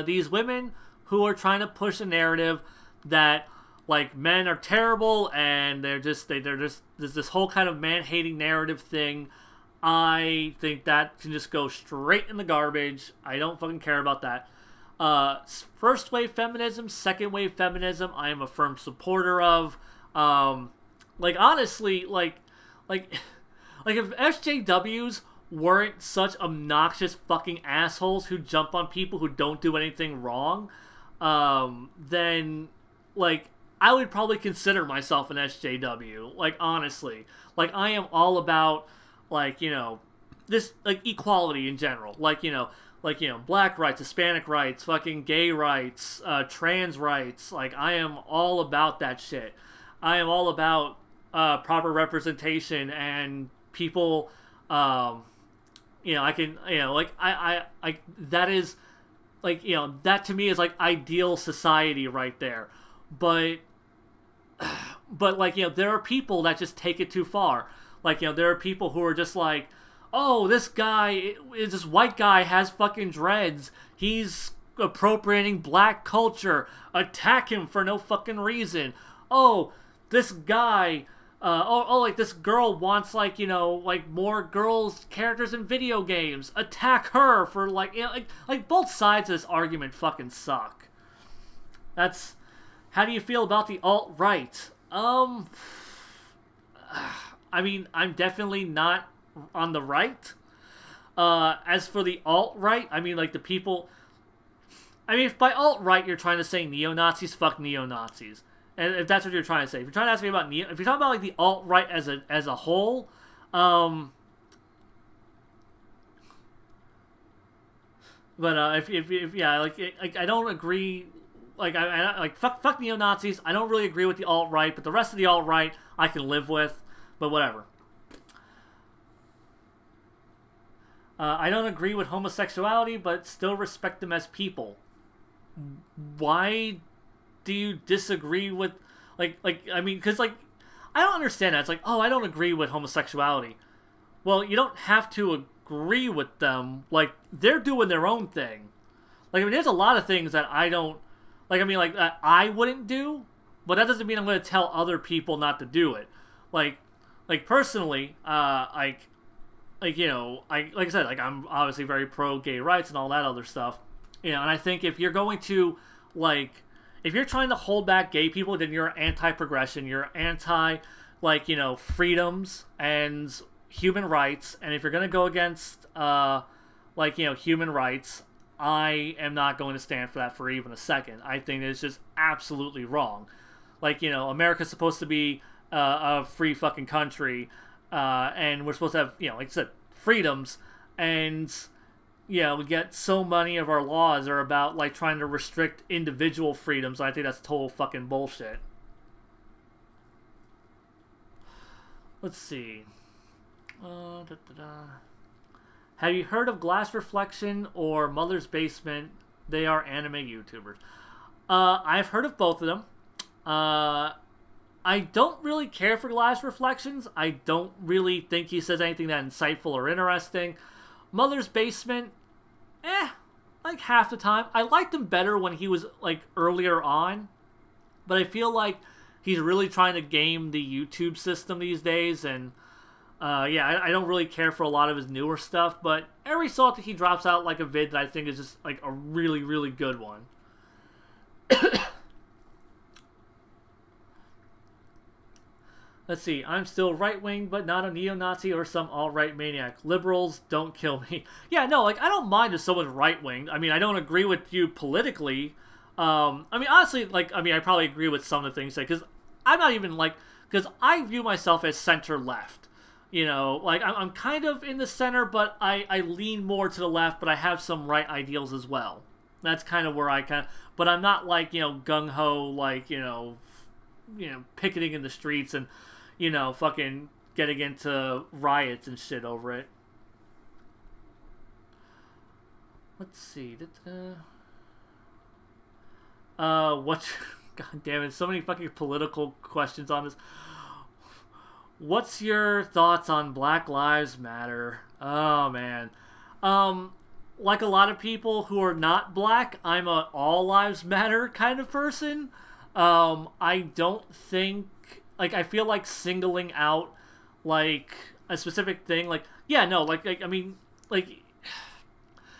These women who are trying to push a narrative that, like, men are terrible and there's this whole kind of man-hating narrative thing. I think that can just go straight in the garbage. I don't fucking care about that. First wave feminism, second wave feminism, I am a firm supporter of. Like, honestly, like if SJWs weren't such obnoxious fucking assholes who jump on people who don't do anything wrong, then, like, I would probably consider myself an SJW. Like, honestly. Like, I am all about, like, you know, this, like, equality in general. Like, you know, black rights, Hispanic rights, fucking gay rights, trans rights. Like, I am all about that shit. I am all about proper representation and people, you know, I can, you know, like, I that is, like, you know, that to me is, like, ideal society right there. But, like, you know, there are people that just take it too far. Like, you know, there are people who are just like, oh, this white guy has fucking dreads. He's appropriating black culture. Attack him for no fucking reason. Oh, this guy, like, this girl wants, like, you know, like, more girls characters in video games. Attack her for, like, you know, like both sides of this argument fucking suck. That's, how do you feel about the alt-right? I mean, I'm definitely not on the right. As for the alt-right, I mean, like, the people... I mean, if by alt-right you're trying to say neo-Nazis, fuck neo-Nazis. And if that's what you're trying to say. If you're trying to ask me about if you're talking about, like, the alt-right as a whole, but if yeah, like, I don't agree. Like, I like, fuck neo-Nazis. I don't really agree with the alt-right, but the rest of the alt-right I can live with. But whatever. I don't agree with homosexuality, but still respect them as people. Why do you disagree with, like, I mean, because, like, I don't understand that. It's like, oh, I don't agree with homosexuality. Well, you don't have to agree with them. Like, they're doing their own thing. Like, I mean, there's a lot of things that I don't, like, I mean, like, that I wouldn't do, but that doesn't mean I'm going to tell other people not to do it. Like, personally, like, you know, like I said, like, I'm obviously very pro gay rights and all that other stuff. You know, and I think if you're going to, like, if you're trying to hold back gay people, then you're anti-progression. You're anti, like, you know, freedoms and human rights. And if you're going to go against, like, you know, human rights, I am not going to stand for that for even a second. I think it's just absolutely wrong. Like, you know, America's supposed to be a free fucking country, and we're supposed to have, you know, like I said, freedoms, and, you know, we get so many of our laws are about, like, trying to restrict individual freedoms. I think that's total fucking bullshit. Let's see. Have you heard of Glass Reflection or Mother's Basement? They are anime YouTubers. I've heard of both of them. I don't really care for Glass Reflections. I don't really think he says anything that insightful or interesting. Mother's Basement, like half the time. I liked him better when he was like earlier on, but I feel like he's really trying to game the YouTube system these days, and yeah, I don't really care for a lot of his newer stuff, but every so often he drops out like a vid that I think is just like a really, really good one. Let's see. I'm still right-wing, but not a neo-Nazi or some alt-right maniac. Liberals, don't kill me. Yeah, no, like, I don't mind if someone's right-wing. I mean, I don't agree with you politically. I mean, honestly, like, I mean, I probably agree with some of the things, because I'm not even, like, because I view myself as center-left. You know, like, I'm kind of in the center, but I lean more to the left, but I have some right ideals as well. That's kind of where I kind of, but I'm not, like, you know, gung-ho, like, you know, picketing in the streets and, you know, fucking getting into riots and shit over it. Let's see. What? God damn it! So many fucking political questions on this. What's your thoughts on Black Lives Matter? Oh man. Like a lot of people who are not black, I'm a all lives matter kind of person. I don't think, like, I feel like singling out, like, a specific thing, like, yeah, no, like I mean, like,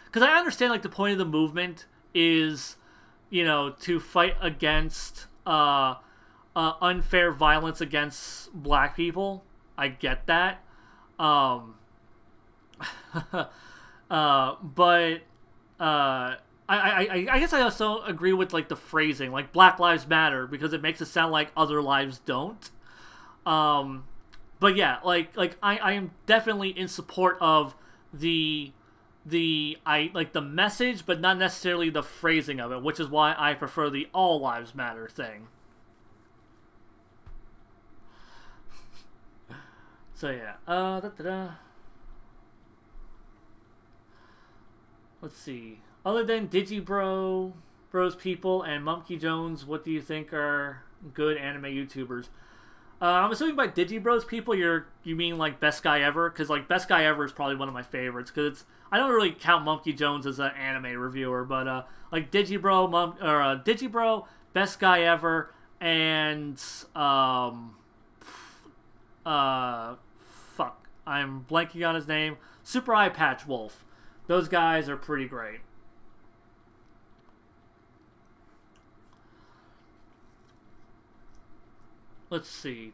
because I understand, like, the point of the movement is, you know, to fight against, unfair violence against black people. I get that. But, I guess I also agree with, like, the phrasing, like, Black Lives Matter, because it makes it sound like other lives don't. But yeah, like I am definitely in support of the message, but not necessarily the phrasing of it, which is why I prefer the all lives matter thing. So yeah, let's see. Other than Digibro, Bros People, and Monkey Jones, what do you think are good anime YouTubers? I'm assuming by Digibros People, you mean like Best Guy Ever, because like Best Guy Ever is probably one of my favorites, because it's, I don't really count Monkey Jones as an anime reviewer, but like Digibro, Best Guy Ever, and fuck, I'm blanking on his name, Super Eye Patch Wolf. Those guys are pretty great. Let's see.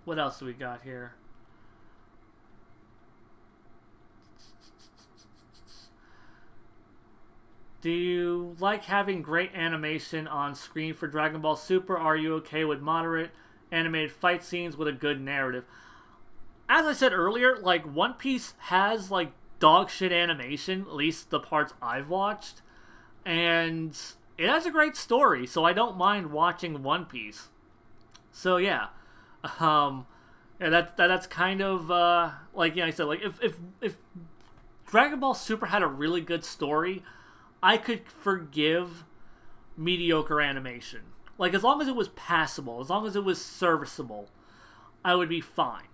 What else do we got here? Do you like having great animation on screen for Dragon Ball Super? Are you okay with moderate animated fight scenes with a good narrative? As I said earlier, like, One Piece has, like, dog shit animation, at least the parts I've watched, and it has a great story, so I don't mind watching One Piece. So yeah, yeah, that's kind of like, yeah, I said, like, if Dragon Ball Super had a really good story, I could forgive mediocre animation. Like, as long as it was passable, as long as it was serviceable, I would be fine.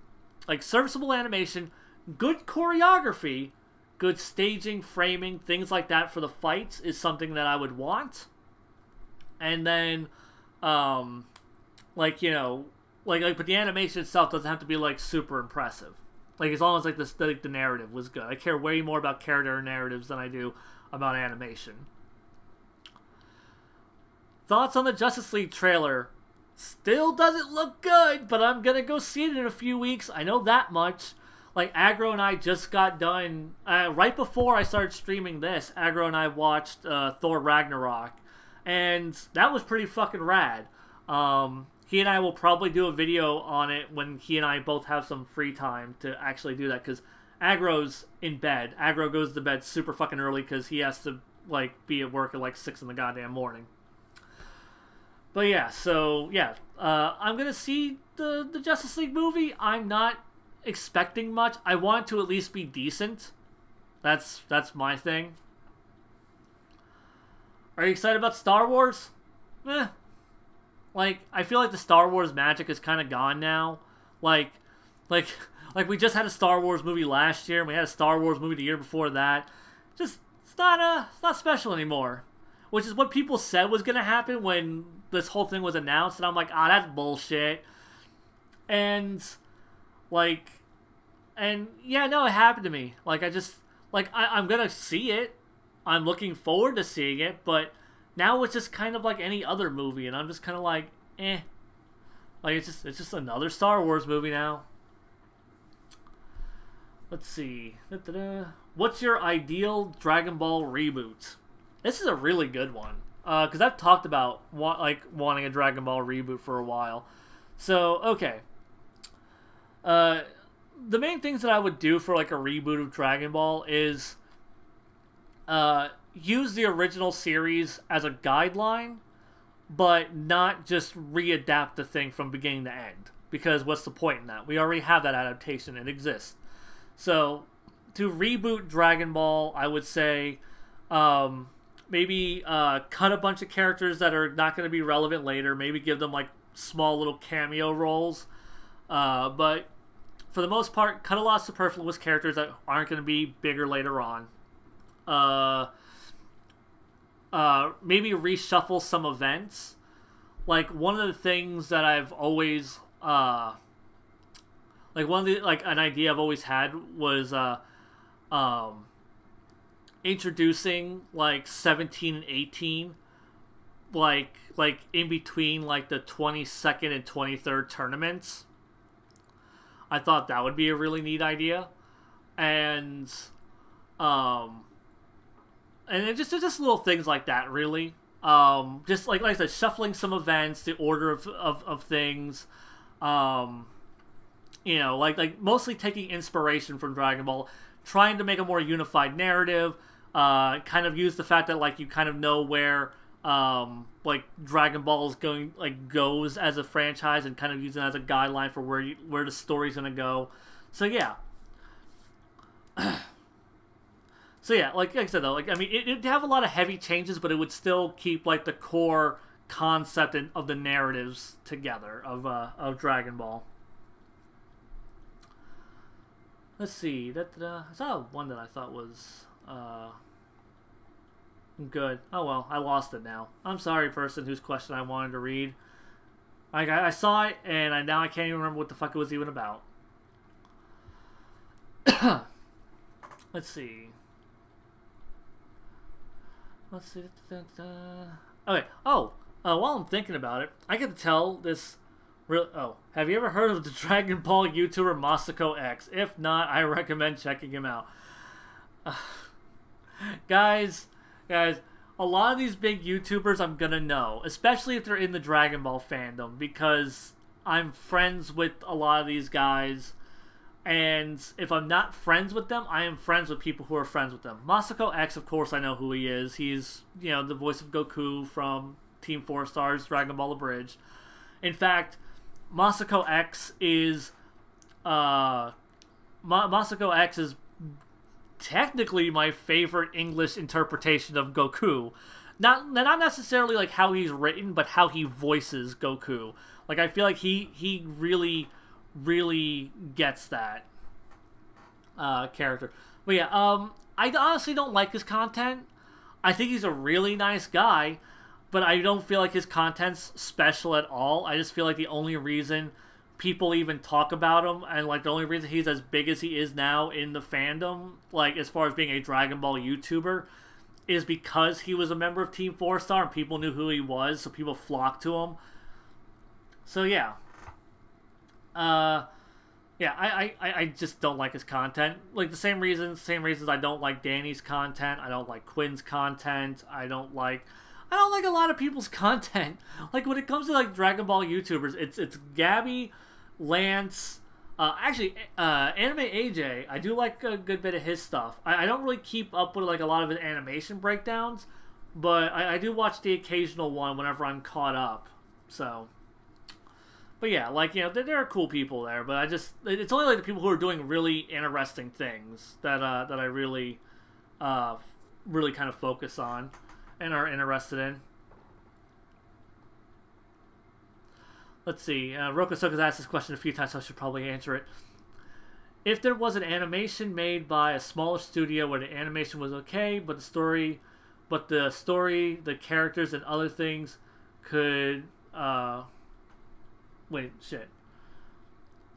Like, serviceable animation, good choreography, good staging, framing, things like that for the fights is something that I would want. And then, like, you know, like, but the animation itself doesn't have to be, like, super impressive. Like, as long as, like, the narrative was good. I care way more about character narratives than I do about animation. Thoughts on the Justice League trailer? Still doesn't look good, but I'm gonna go see it in a few weeks. I know that much. like Aggro and I just got done right before I started streaming this. Aggro and I watched Thor Ragnarok, and that was pretty fucking rad. He and I will probably do a video on it when he and I both have some free time to actually do that, because Aggro's in bed. Aggro goes to bed super fucking early because he has to like be at work at like 6 in the goddamn morning. But yeah, so yeah, I'm gonna see the Justice League movie. I'm not expecting much. I want it to at least be decent. That's my thing. Are you excited about Star Wars? Eh. Like, I feel like the Star Wars magic is kind of gone now. Like we just had a Star Wars movie last year, and we had a Star Wars movie the year before that. Just it's not special anymore. Which is what people said was gonna happen when this whole thing was announced, and I'm like, that's bullshit. And yeah, no, it happened to me. Like, I'm gonna see it. I'm looking forward to seeing it, but now it's just kind of like any other movie, and I'm just kind of like, eh. Like, it's just another Star Wars movie now. Let's see. What's your ideal Dragon Ball reboot? This is a really good one. Because I've talked about wanting a Dragon Ball reboot for a while. So, okay. The main things that I would do for like a reboot of Dragon Ball is use the original series as a guideline, but not just readapt the thing from beginning to end. Because what's the point in that? We already have that adaptation. It exists. So, to reboot Dragon Ball, I would say maybe cut a bunch of characters that are not going to be relevant later. Maybe give them like small little cameo roles. But for the most part, cut a lot of superfluous characters that aren't going to be bigger later on. Maybe reshuffle some events. Like, one of the things that I've always an idea I've always had was introducing like 17 and 18 like in between like the 22nd and 23rd tournaments. I thought that would be a really neat idea. And it just little things like that, really. Just like I said, shuffling some events, the order of things. You know, like mostly taking inspiration from Dragon Ball, trying to make a more unified narrative. Kind of use the fact that like you kind of know where like Dragon Ball is goes as a franchise, and kind of use it as a guideline for where the story's gonna go. So yeah. So yeah, like I said though, like I mean, it'd have a lot of heavy changes, but it would still keep like the core concept of the narratives together of Dragon Ball. Let's see. I saw one that I thought was good. Oh well, I lost it now. I'm sorry, person whose question I wanted to read. I saw it, and now I can't even remember what the fuck it was even about. Let's see. Okay. Oh, while I'm thinking about it, I get to tell this. Have you ever heard of the Dragon Ball YouTuber Masako X? If not, I recommend checking him out. Guys, a lot of these big YouTubers I'm gonna know, especially if they're in the Dragon Ball fandom, because I'm friends with a lot of these guys, and if I'm not friends with them, I am friends with people who are friends with them. Masako X, of course, I know who he is. He's, you know, the voice of Goku from Team 4 Stars Dragon Ball Abridged. In fact, Masako X is technically my favorite English interpretation of Goku. Not necessarily like how he's written, but how he voices Goku. Like, I feel like he really gets that character. But yeah, I honestly don't like his content. I think he's a really nice guy, but I don't feel like his content's special at all. I just feel like the only reason people even talk about him, and like the only reason he's as big as he is now in the fandom, like as far as being a Dragon Ball YouTuber, is because he was a member of Team 4 Star and people knew who he was, so people flocked to him. So yeah. Yeah, I just don't like his content. Like the same reasons I don't like Danny's content. I don't like Quinn's content. I don't like a lot of people's content. Like when it comes to like Dragon Ball YouTubers, it's Gabby, Lance, Anime AJ. I do like a good bit of his stuff. I don't really keep up with like a lot of his animation breakdowns, but I do watch the occasional one whenever I'm caught up. So. But yeah, like, you know, there are cool people there, but it's only like the people who are doing really interesting things that I really, really kind of focus on and are interested in. Let's see, Rokosoka's asked this question a few times, so I should probably answer it. If there was an animation made by a smaller studio where the animation was okay, but the story, the characters, and other things could, wait, shit.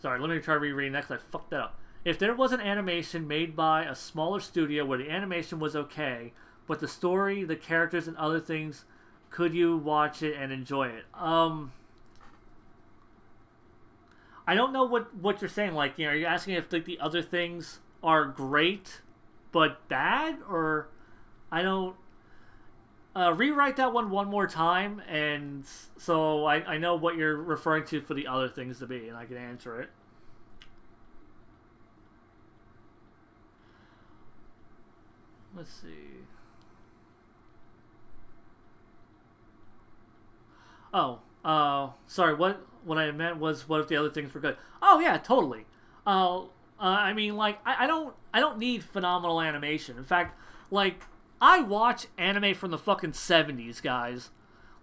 Sorry, let me try rereading that because I fucked that up. If there was an animation made by a smaller studio where the animation was okay, but the story, the characters, and other things, could you watch it and enjoy it? I don't know what you're saying. Like, you know, are you asking if like the other things are great but bad, or I don't. Rewrite that one more time, and so I know what you're referring to for the other things to be, and I can answer it. Let's see. Oh, sorry. What I meant was, what if the other things were good? Oh yeah, totally. I mean, like I don't need phenomenal animation. In fact, like. I watch anime from the fucking 70s, guys.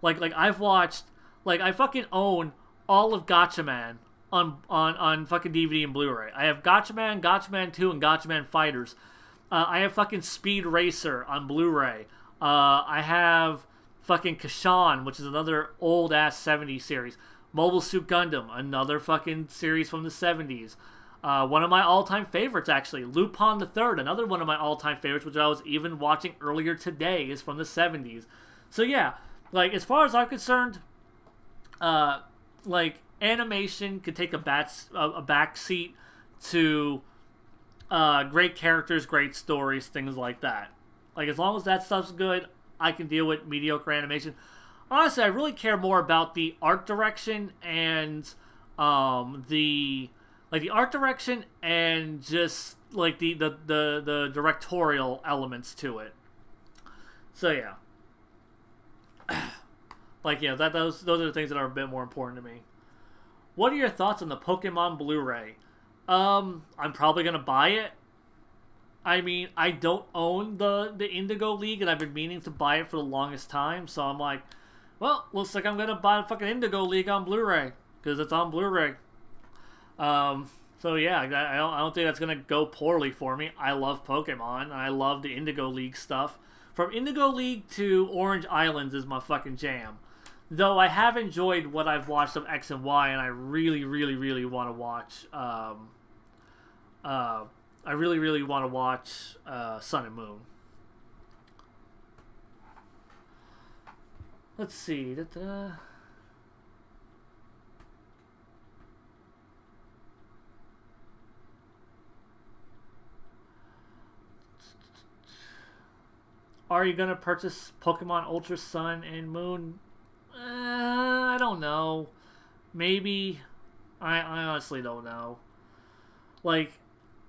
Like I've watched, like I fucking own all of Gatchaman on fucking DVD and Blu-ray. I have Gatchaman, Gatchaman 2, and Gatchaman Fighters. I have fucking Speed Racer on Blu-ray. I have fucking Kashan, which is another old ass 70s series. Mobile Suit Gundam, another fucking series from the 70s. One of my all-time favorites, actually, Lupin the Third, another one of my all-time favorites, which I was even watching earlier today, is from the 70s. So yeah, like, as far as I'm concerned, like, animation could take a back seat to great characters, great stories, things like that. Like, as long as that stuff's good, I can deal with mediocre animation. Honestly, I really care more about the art direction and the art direction and just like the directorial elements to it. So yeah, like, you know, those are the things that are a bit more important to me. What are your thoughts on the Pokemon Blu-ray? I'm probably gonna buy it. I mean, I don't own the Indigo League, and I've been meaning to buy it for the longest time. So I'm like, well, looks like I'm gonna buy the fucking Indigo League on Blu-ray because it's on Blu-ray. So yeah, I don't think that's gonna go poorly for me. I love Pokemon, and I love the Indigo League stuff. From Indigo League to Orange Islands is my fucking jam. Though I have enjoyed what I've watched of X and Y, and I really, really, really want to watch. I really, really want to watch Sun and Moon. Let's see. Are you gonna purchase Pokemon Ultra Sun and Moon? I don't know. Maybe. I honestly don't know. Like,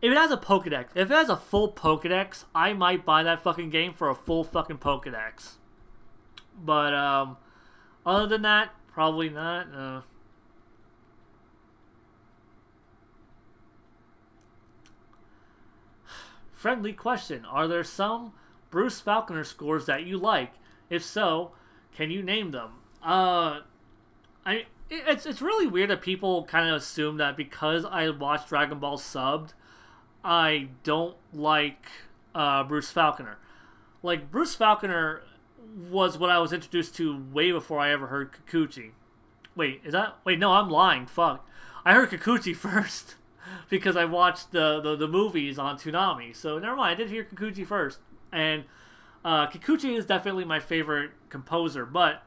if it has a Pokedex, if it has a full Pokedex, I might buy that fucking game for a full fucking Pokedex. But other than that, probably not. Friendly question: are there some Bruce Falconer scores that you like? If so, can you name them? It's really weird that people kind of assume that because I watched Dragon Ball subbed, I don't like Bruce Falconer. Like, Bruce Falconer was what I was introduced to way before I ever heard Kikuchi. Wait, no, I'm lying. Fuck. I heard Kikuchi first because I watched the movies on Toonami. So never mind, I did hear Kikuchi first. And Kikuchi is definitely my favorite composer, but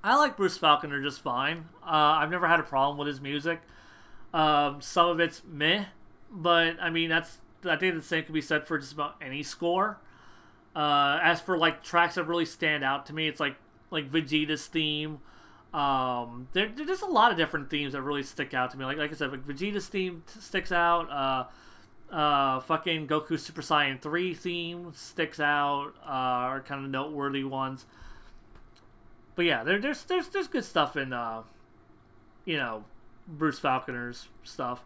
I like Bruce Falconer just fine. I've never had a problem with his music. Some of it's meh, but I mean I think the same can be said for just about any score. As for like tracks that really stand out to me, it's like Vegeta's theme. There's a lot of different themes that really stick out to me. Like I said, like Vegeta's theme sticks out. Fucking Goku Super Saiyan 3 theme sticks out. Are kind of noteworthy ones. But yeah, there's good stuff in Bruce Falconer's stuff.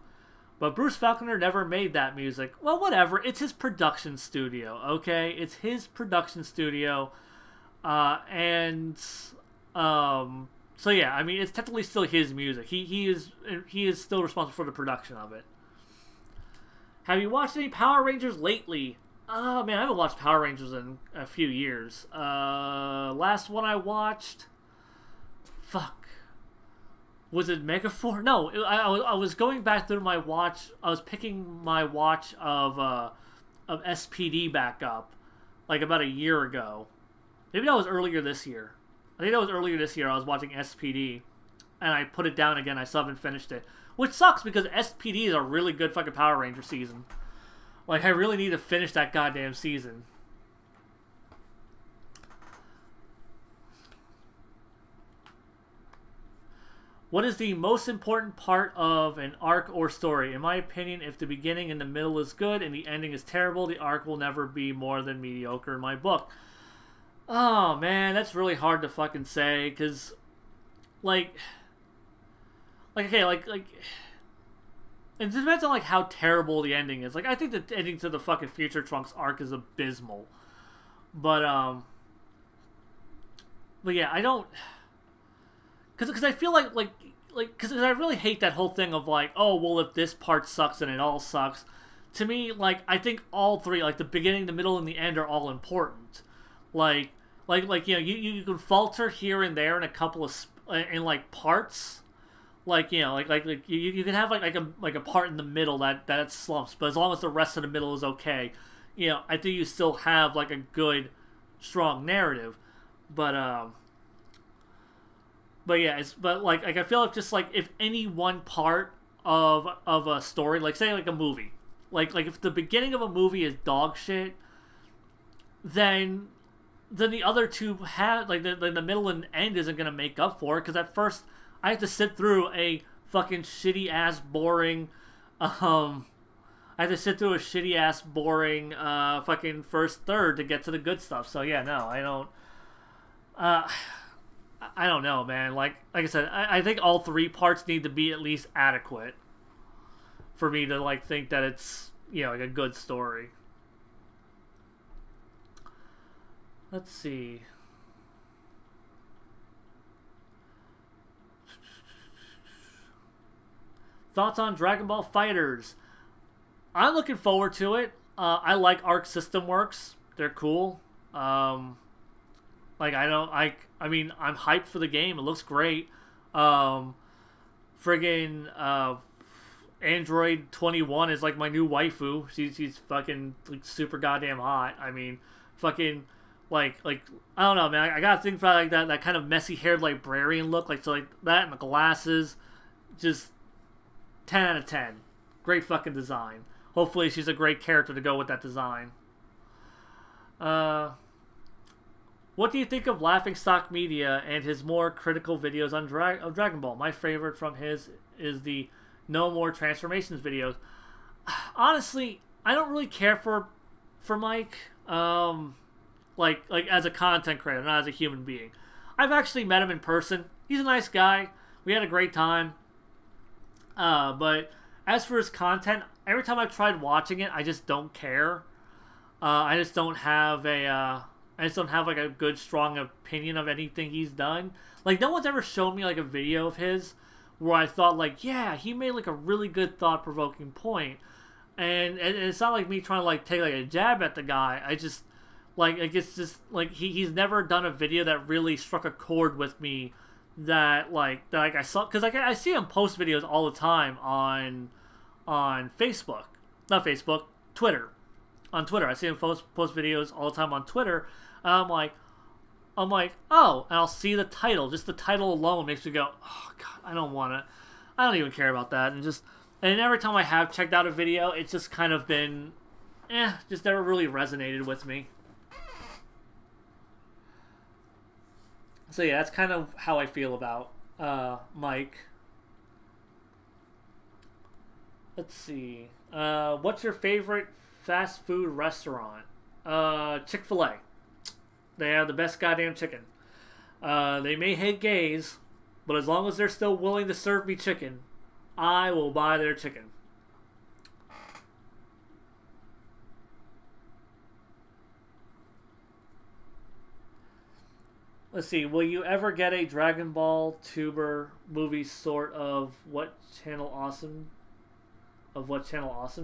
But Bruce Falconer never made that music. Well, whatever. It's his production studio, okay? It's his production studio. So yeah, I mean, it's technically still his music. He is still responsible for the production of it. Have you watched any Power Rangers lately? Oh, man, I haven't watched Power Rangers in a few years. Last one I watched... Fuck. Was it Megaforce? No, I was going back through my watch. I was picking my watch of SPD back up, like about a year ago. Maybe that was earlier this year. I think that was earlier this year. I was watching SPD, and I put it down again. I still haven't finished it, which sucks because SPD is a really good fucking Power Ranger season. Like, I really need to finish that goddamn season. What is the most important part of an arc or story? In my opinion, if the beginning and the middle is good and the ending is terrible, the arc will never be more than mediocre in my book. Oh, man, that's really hard to fucking say, because, okay, it depends on, like, how terrible the ending is. Like, I think the ending to the fucking Future Trunks arc is abysmal. But yeah, I don't... Because I feel because I really hate that whole thing of, like, oh, well, if this part sucks, then it all sucks. To me, like, I think all three, like, the beginning, the middle, and the end are all important. Like, you can falter here and there in a couple of, parts. Like, you can have, like a part in the middle that slumps, but as long as the rest of the middle is okay, I think you still have, like, a good, strong narrative. But yeah, I feel like just, like, if any one part of a story, like, say, like, a movie, like if the beginning of a movie is dog shit, then the other two have, like, the middle and end isn't gonna make up for it, because at first I have to sit through a fucking shitty-ass boring, fucking first third to get to the good stuff. So yeah, no, I don't know, man. Like I said, I think all three parts need to be at least adequate for me to, like, think that it's, like, a good story. Let's see. Thoughts on Dragon Ball FighterZ? I'm looking forward to it. I like Arc System Works. They're cool. I'm hyped for the game. It looks great. Android 21 is, like, my new waifu. She's fucking, like, super goddamn hot. I mean, fucking, like I don't know, man. I gotta think about, like, that kind of messy haired librarian look, like, so, like, that and the glasses, just 10 out of 10. Great fucking design. Hopefully she's a great character to go with that design. What do you think of Laughingstock Media and his more critical videos on Dragon Ball? My favorite from his is the No More Transformations videos. Honestly, I don't really care for Mike, like as a content creator, not as a human being. I've actually met him in person. He's a nice guy. We had a great time. But as for his content, every time I've tried watching it, I just don't care. I just don't have like a good, strong opinion of anything he's done. Like, no one's ever shown me, like, a video of his where I thought, like, yeah, he made, like, a really good, thought-provoking point. And it's not like me trying to, like, take, like, a jab at the guy. I just, like, it's just, like, he's never done a video that really struck a chord with me that I saw. Because, like, I see him post videos all the time on Facebook. Not Facebook, Twitter. On Twitter. I see him post videos all the time on Twitter. I'm like, oh, and I'll see the title. Just the title alone makes me go, oh, God, I don't want to. I don't even care about that. And every time I have checked out a video, it's just kind of been, just never really resonated with me. So yeah, that's kind of how I feel about Mike. Let's see. What's your favorite fast food restaurant? Chick-fil-A. They have the best goddamn chicken. They may hate gays, but as long as they're still willing to serve me chicken, I will buy their chicken. Let's see. Will you ever get a Dragon Ball Tuber movie sort of what Channel Awesome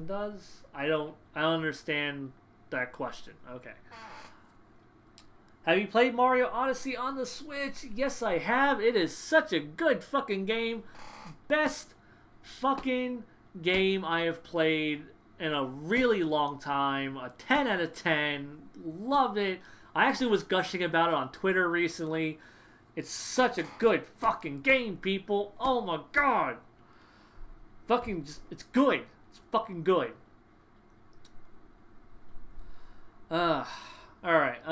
does? I don't understand that question. Okay. Have you played Mario Odyssey on the Switch? Yes, I have. It is such a good fucking game. Best fucking game I have played in a really long time. A 10 out of 10. Loved it. I actually was gushing about it on Twitter recently. It's such a good fucking game, people. Oh my god. Fucking just, it's good. It's fucking good. Alright,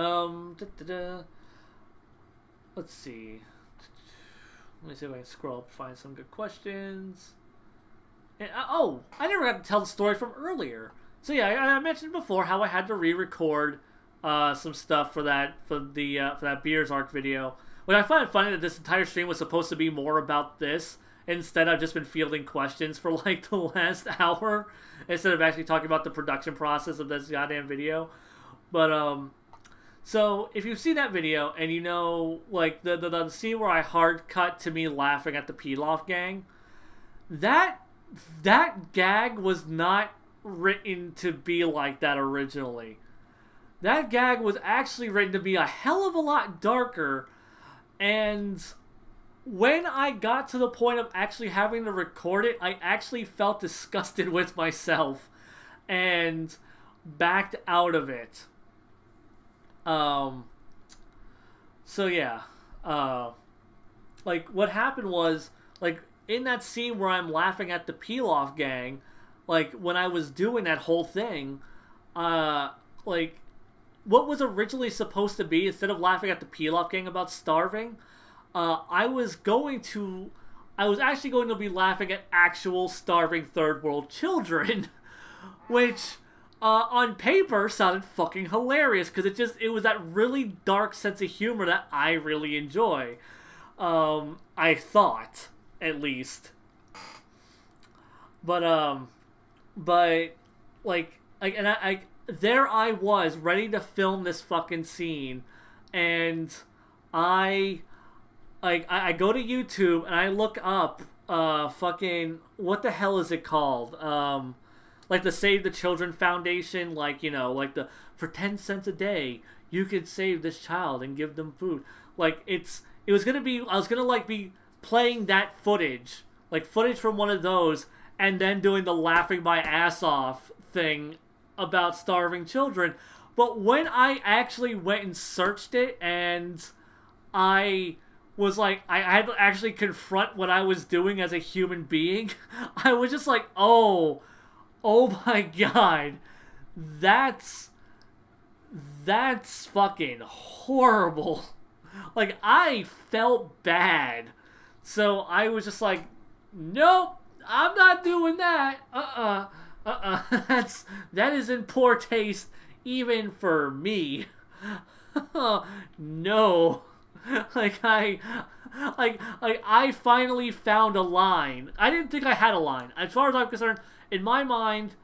let's see. Let me see if I can scroll up and find some good questions. And, oh, I never got to tell the story from earlier. So yeah, I mentioned before how I had to re-record some stuff for that Beers Arc video. But I find it funny that this entire stream was supposed to be more about this. Instead, I've just been fielding questions for like the last hour instead of actually talking about the production process of this goddamn video. But so if you've seen that video and you know like the scene where I hard cut to me laughing at the Pilaf gang, that gag was not written to be like that originally. That gag was actually written to be a hell of a lot darker, and when I got to the point of actually having to record it, I actually felt disgusted with myself and backed out of it. So yeah, like what happened was, like in that scene where I'm laughing at the Pilaf gang, like when I was doing that whole thing, like what was originally supposed to be, instead of laughing at the Pilaf gang about starving, I was actually going to be laughing at actual starving third world children, which on paper sounded fucking hilarious because it was that really dark sense of humor that I really enjoy. I thought, at least. But there I was ready to film this fucking scene, and I go to YouTube and I look up fucking, what the hell is it called? Like the Save the Children Foundation, like, you know, like the for 10 cents a day you could save this child and give them food. Like I was gonna be playing that footage, like footage from one of those, and then doing the laughing my ass off thing about starving children. But when I actually went and searched it, and I was like, I had to actually confront what I was doing as a human being, I was just like, oh my god, that's fucking horrible. Like, I felt bad. So I was just like, nope, I'm not doing that. That is in poor taste even for me. No. I finally found a line. I didn't think I had a line. As far as I'm concerned, in my mind,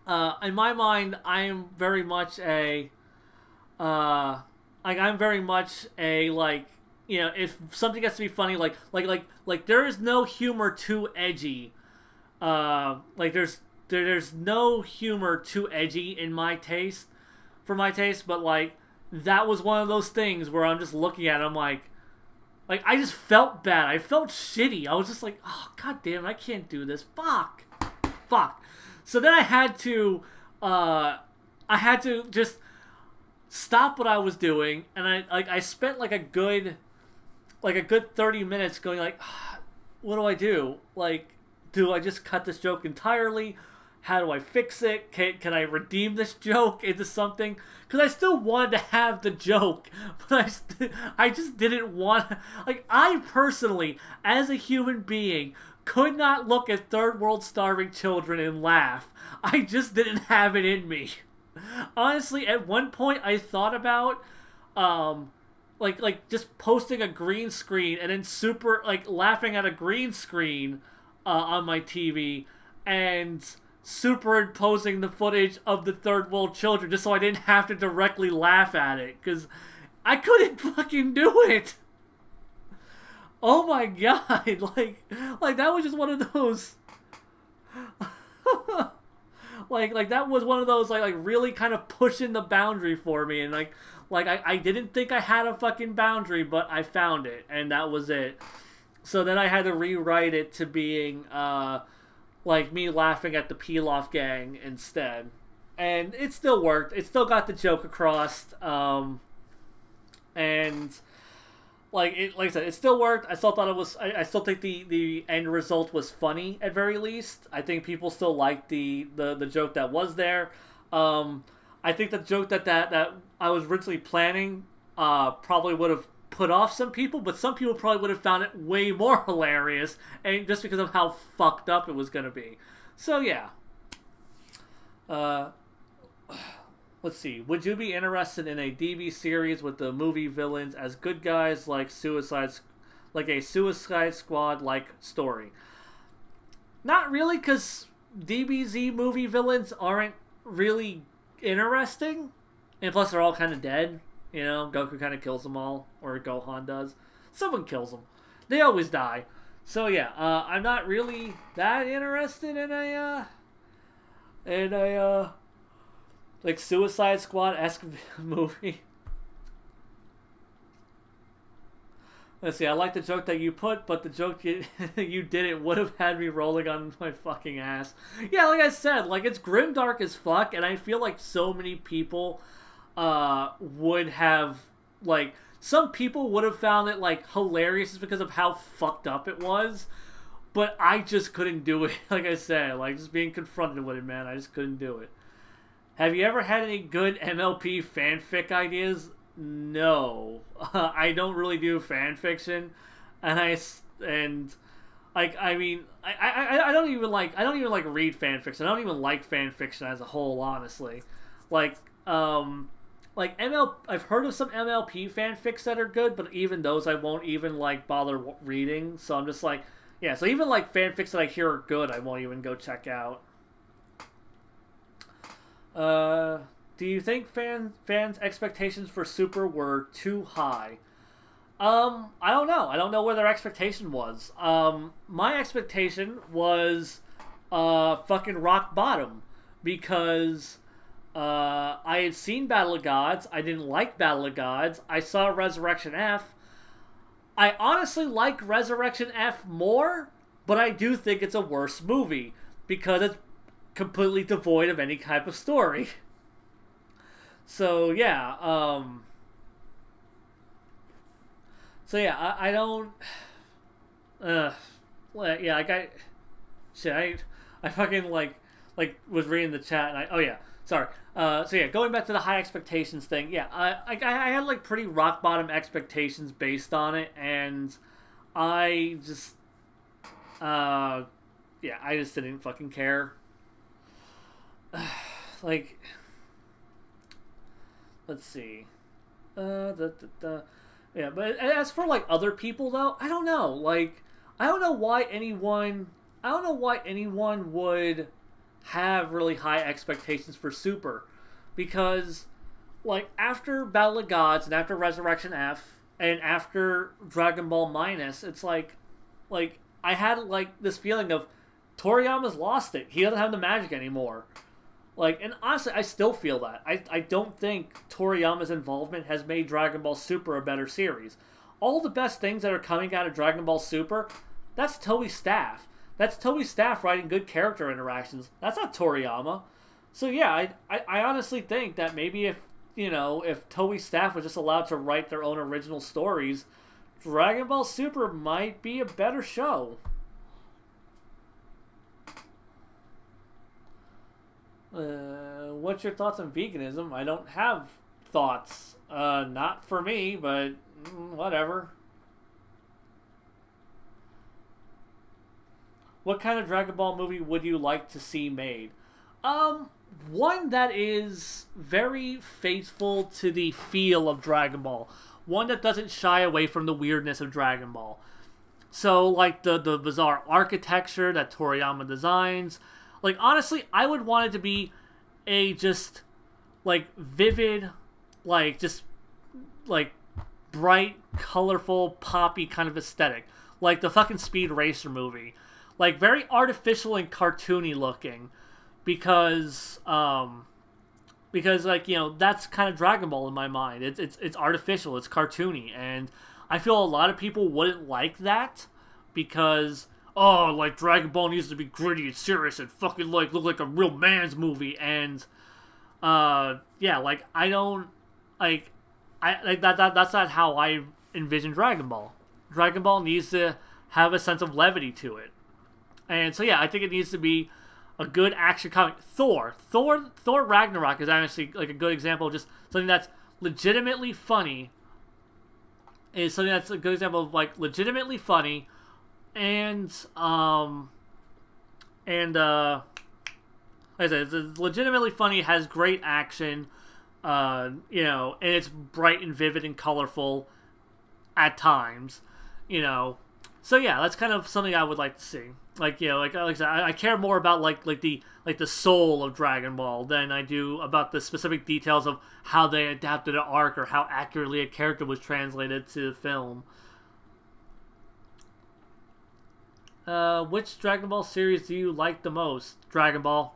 I am very much a, like, you know, if something gets to be funny, like there is no humor too edgy. Like there's no humor too edgy in my taste, for my taste, but like that was one of those things where I'm just looking at it, I'm like I just felt bad. I felt shitty. I was just like, oh god damn, I can't do this. Fuck. So then I had to just stop what I was doing, and I spent like a good 30 minutes going like, what do I do? Like, do I just cut this joke entirely? How do I fix it? Can I redeem this joke into something? Because I still wanted to have the joke, but I just didn't want... Like, I personally, as a human being, could not look at third world starving children and laugh. I just didn't have it in me. Honestly, at one point I thought about... like just posting a green screen and then laughing at a green screen on my TV and superimposing the footage of the third world children just so I didn't have to directly laugh at it, because I couldn't fucking do it. Oh my god, like that was just one of those like that was one of those like really kind of pushing the boundary for me, and like I didn't think I had a fucking boundary, but I found it, and that was it. So then I had to rewrite it to being like me laughing at the Pilaf gang instead, and it still worked. It still got the joke across, and like I said, it still worked. I still thought it was. I still think the end result was funny at very least. I think people still liked the joke that was there. I think the joke that I was originally planning probably would have put off some people, but some people probably would have found it way more hilarious, and just because of how fucked up it was going to be. So yeah. Let's see. Would you be interested in a DB series with the movie villains as good guys, like a Suicide Squad like story? Not really, because DBZ movie villains aren't really interesting, and plus they're all kind of dead. You know, Goku kind of kills them all, or Gohan does. Someone kills them. They always die. So yeah, I'm not really that interested in a like Suicide Squad-esque movie. Let's see, I like the joke that you put, but the joke you didn't would have had me rolling on my fucking ass. Yeah, like I said, like, it's grimdark as fuck, and I feel like so many people would have, like, some people would have found it, like, hilarious just because of how fucked up it was, but I just couldn't do it. Like I said, like, just being confronted with it, man, I just couldn't do it. Have you ever had any good MLP fanfic ideas? No. I don't really do fan fiction, and I don't even like read fan fiction. I don't even like fan fiction as a whole, honestly. Like I've heard of some MLP fanfics that are good, but even those I won't even like bother reading. So I'm just like, yeah. So even like fanfics that I hear are good, I won't even go check out. Do you think fans' expectations for Super were too high? I don't know. I don't know where their expectation was. My expectation was fucking rock bottom, because I had seen Battle of Gods. I didn't like Battle of Gods. I saw Resurrection F. I honestly like Resurrection F more, but I do think it's a worse movie because it's completely devoid of any type of story. So yeah, I don't. Yeah, I fucking like was reading the chat, and oh yeah, sorry. So yeah, going back to the high expectations thing. Yeah, I had like pretty rock bottom expectations based on it, and I just yeah, I just didn't fucking care. Like, let's see. Yeah, but as for like other people though, I don't know. Like, I don't know why anyone would have really high expectations for Super, because like after Battle of Gods and after Resurrection F and after Dragon Ball Minus, it's like I had like this feeling of Toriyama's lost it. He doesn't have the magic anymore. Like, and honestly, I still feel that. I don't think Toriyama's involvement has made Dragon Ball Super a better series. All the best things that are coming out of Dragon Ball Super, that's Toei's staff. That's Toei's staff writing good character interactions. That's not Toriyama. So yeah, I honestly think that maybe if Toei's staff was just allowed to write their own original stories, Dragon Ball Super might be a better show. What's your thoughts on veganism? I don't have thoughts. Not for me, but whatever. What kind of Dragon Ball movie would you like to see made? One that is very faithful to the feel of Dragon Ball. One that doesn't shy away from the weirdness of Dragon Ball. So, like, the bizarre architecture that Toriyama designs. Like, honestly, I would want it to be a just, like, vivid, like, just, like, bright, colorful, poppy kind of aesthetic. Like the fucking Speed Racer movie. Like, very artificial and cartoony looking. Because, like, you know, that's kind of Dragon Ball in my mind. It's artificial, it's cartoony, and I feel a lot of people wouldn't like that because, oh, like, Dragon Ball needs to be gritty and serious and fucking, like, look like a real man's movie, and, yeah, like, I don't, like, that's not how I envision Dragon Ball. Dragon Ball needs to have a sense of levity to it. And so, yeah, I think it needs to be a good action comic. Thor Ragnarok is actually like a good example of just something that's legitimately funny. Is something that's a good example of like legitimately funny, and like I said, it's legitimately funny, has great action, you know, and it's bright and vivid and colorful at times, you know. So yeah, that's kind of something I would like to see. Like, you know, like I said, I care more about like the soul of Dragon Ball than I do about the specific details of how they adapted an arc or how accurately a character was translated to the film. Which Dragon Ball series do you like the most? Dragon Ball.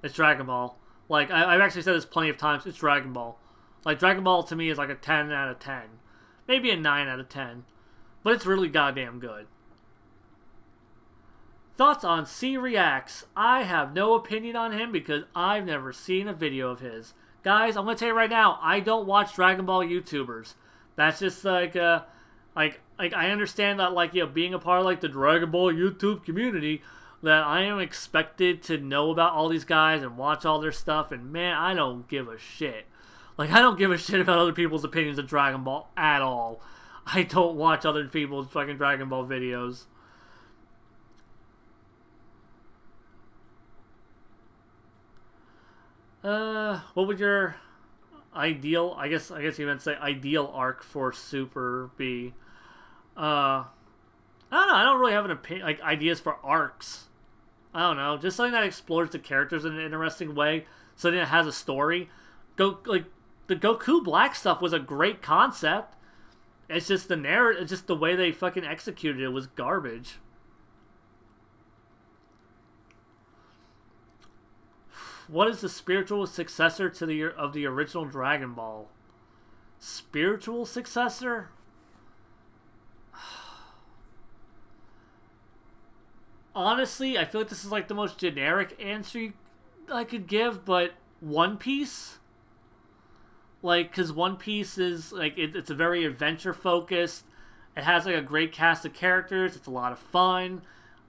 It's Dragon Ball. Like, I've actually said this plenty of times. It's Dragon Ball. Like, Dragon Ball to me is like a 10 out of 10. Maybe a 9 out of 10. But it's really goddamn good. Thoughts on C Reacts? I have no opinion on him because I've never seen a video of his. Guys, I'm going to tell you right now, I don't watch Dragon Ball YouTubers. That's just like I understand that, like, you know, being a part of like the Dragon Ball YouTube community, that I am expected to know about all these guys and watch all their stuff, and man, I don't give a shit. Like, I don't give a shit about other people's opinions of Dragon Ball at all. I don't watch other people's fucking Dragon Ball videos. What would your ideal, I guess you meant to say ideal arc for Super be? I don't know, I don't really have an opinion, like, ideas for arcs. I don't know, just something that explores the characters in an interesting way, something that has a story. Like, the Goku Black stuff was a great concept. It's just the narrative, it's just the way they fucking executed it was garbage. What is the spiritual successor to the original Dragon Ball? Spiritual successor? Honestly, I feel like this is like the most generic answer I could give, but One Piece? Like, because One Piece is, like, it's a very adventure-focused. It has, like, a great cast of characters. It's a lot of fun.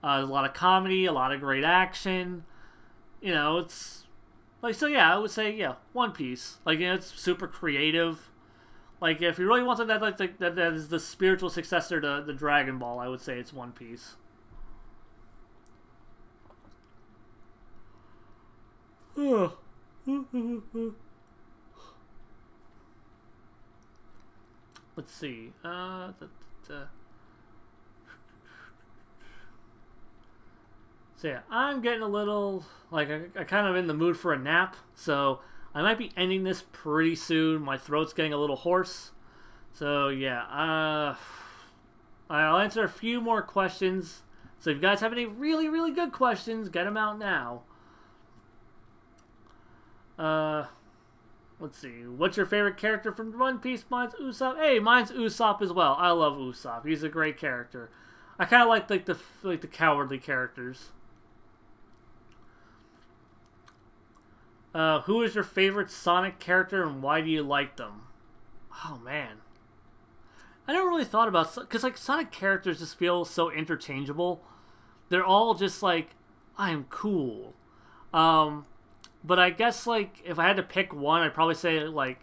There's a lot of comedy, a lot of great action. You know, it's... Like, so yeah, I would say, yeah, One Piece. Like, you know, it's super creative. Like, if you really want something that is the spiritual successor to the Dragon Ball, I would say it's One Piece. Let's see. So yeah, I'm getting a little, like, I kind of in the mood for a nap, so I might be ending this pretty soon. My throat's getting a little hoarse. So yeah, I'll answer a few more questions. So if you guys have any really, really good questions, get them out now. Let's see. What's your favorite character from One Piece? Mine's Usopp. Hey, mine's Usopp as well. I love Usopp. He's a great character. I kind of like the cowardly characters. Who is your favorite Sonic character and why do you like them? Oh man, I never really thought about, because like Sonic characters just feel so interchangeable. They're all just like, I'm cool. But I guess like if I had to pick one, I'd probably say like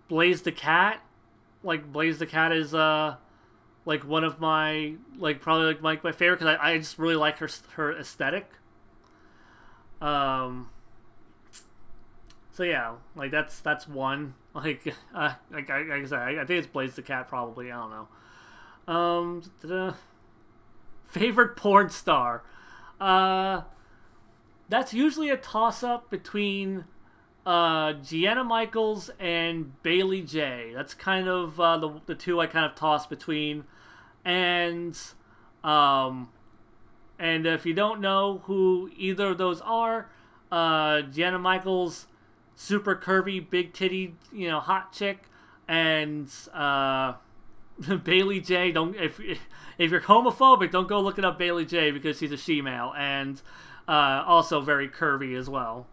Blaze the Cat. Like Blaze the Cat is like one of my like probably like my favorite, because I just really like her aesthetic. So yeah, like that's one. Like like I said, I think it's Blaze the Cat probably. I don't know. Favorite porn star. That's usually a toss-up between Gianna Michaels and Bailey J. That's kind of the two I kind of toss between. And if you don't know who either of those are, Gianna Michaels, super curvy, big titty, you know, hot chick, and Bailey J. Don't if you're homophobic, don't go looking up Bailey J because she's a she-male, and also very curvy as well.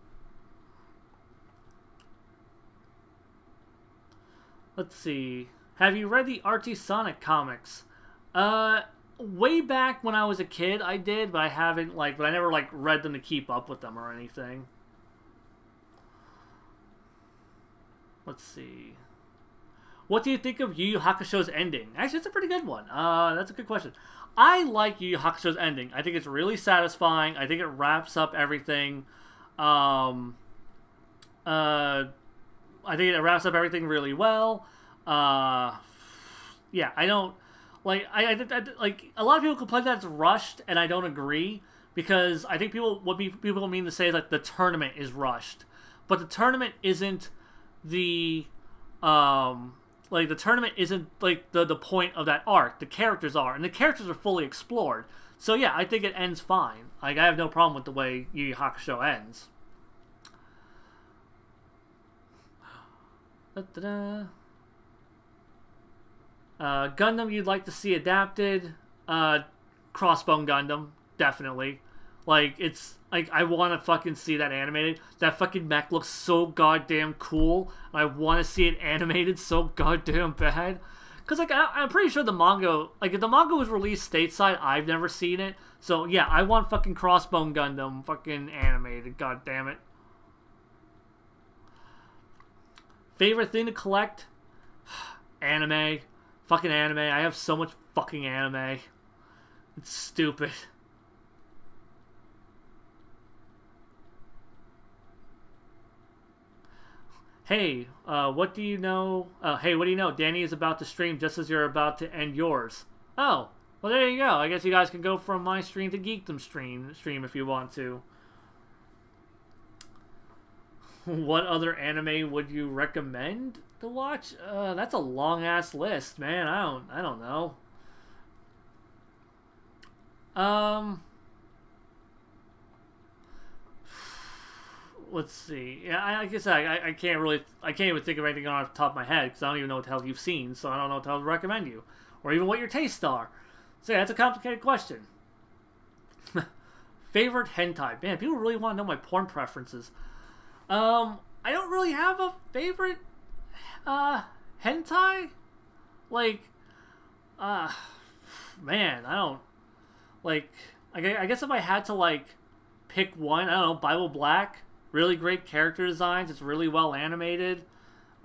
Let's see. Have you read the Archie Sonic comics? Way back when I was a kid, I did, but I haven't but I never read them to keep up with them or anything. Let's see. What do you think of Yu Yu Hakusho's ending? Actually, it's a pretty good one. That's a good question. I like Yu Yu Hakusho's ending. I think it's really satisfying. I think it wraps up everything. I think it wraps up everything really well. Yeah, I don't like. I like a lot of people complain that it's rushed, and I don't agree, because I think people mean to say is that the tournament is rushed, but the tournament isn't the the tournament isn't like the point of that arc. The characters are, and the characters are fully explored. So yeah, I think it ends fine. Like, I have no problem with the way Yu Yu Hakusho ends. Gundam you'd like to see adapted? Crossbone Gundam, definitely. Like, it's like, I want to fucking see that animated. That fucking mech looks so goddamn cool. I want to see it animated so goddamn bad. Because, like, I'm pretty sure the manga, like, if the manga was released stateside, I've never seen it. So, yeah, I want fucking Crossbone Gundam fucking animated, god damn it. Favorite thing to collect? Anime. Fucking anime. I have so much fucking anime. It's stupid. Hey, what do you know? Hey, what do you know? Danny is about to stream just as you're about to end yours. Oh, well, there you go. I guess you guys can go from my stream to Geekdom stream if you want to. What other anime would you recommend to watch? That's a long ass list, man. I don't know. Let's see. Yeah, I guess I can't even think of anything off the top of my head, because I don't even know what the hell you've seen, so I don't know what the hell to recommend you, or even what your tastes are. So yeah, that's a complicated question. Favorite hentai? Man, people really want to know my porn preferences. I don't really have a favorite hentai. Like, man, I don't like. I guess if I had to pick one, I don't know. Bible Black. Really great character designs. It's really well animated. It's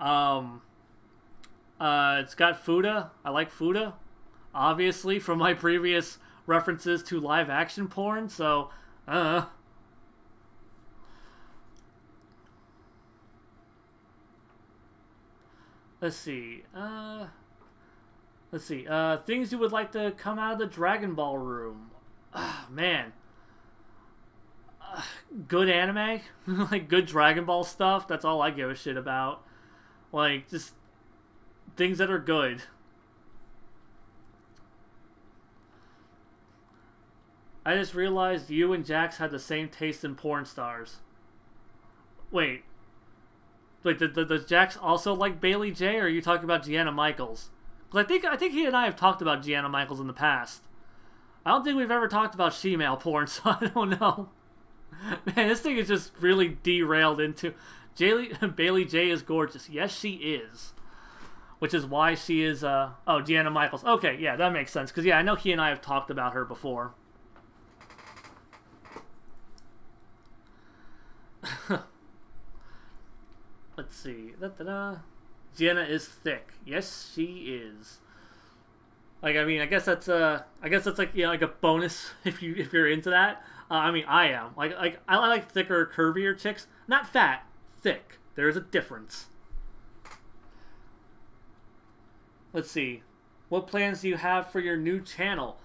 got Fuda. I like Fuda, obviously, from my previous references to live action porn. So, let's see. Things you would like to come out of the Dragon Ball room. Man. Good anime, like good Dragon Ball stuff. That's all I give a shit about. Like, just things that are good. I just realized you and Jax had the same taste in porn stars. Wait, does Jax also like Bailey J, or are you talking about Gianna Michaels? Because I think he and I have talked about Gianna Michaels in the past. I don't think we've ever talked about she-male porn, so I don't know. Man, this thing is just really derailed into... Bailey J is gorgeous. Yes, she is. which is why she is, oh, Gianna Michaels. Okay, yeah, that makes sense. Because, yeah, I know he and I have talked about her before. Let's see. Gianna is thick. Yes, she is. Like, I mean, I guess that's like, you know, like a bonus if you're into that. I mean, I am. Like I like thicker, curvier chicks. Not fat, thick. There's a difference. Let's see. What plans do you have for your new channel?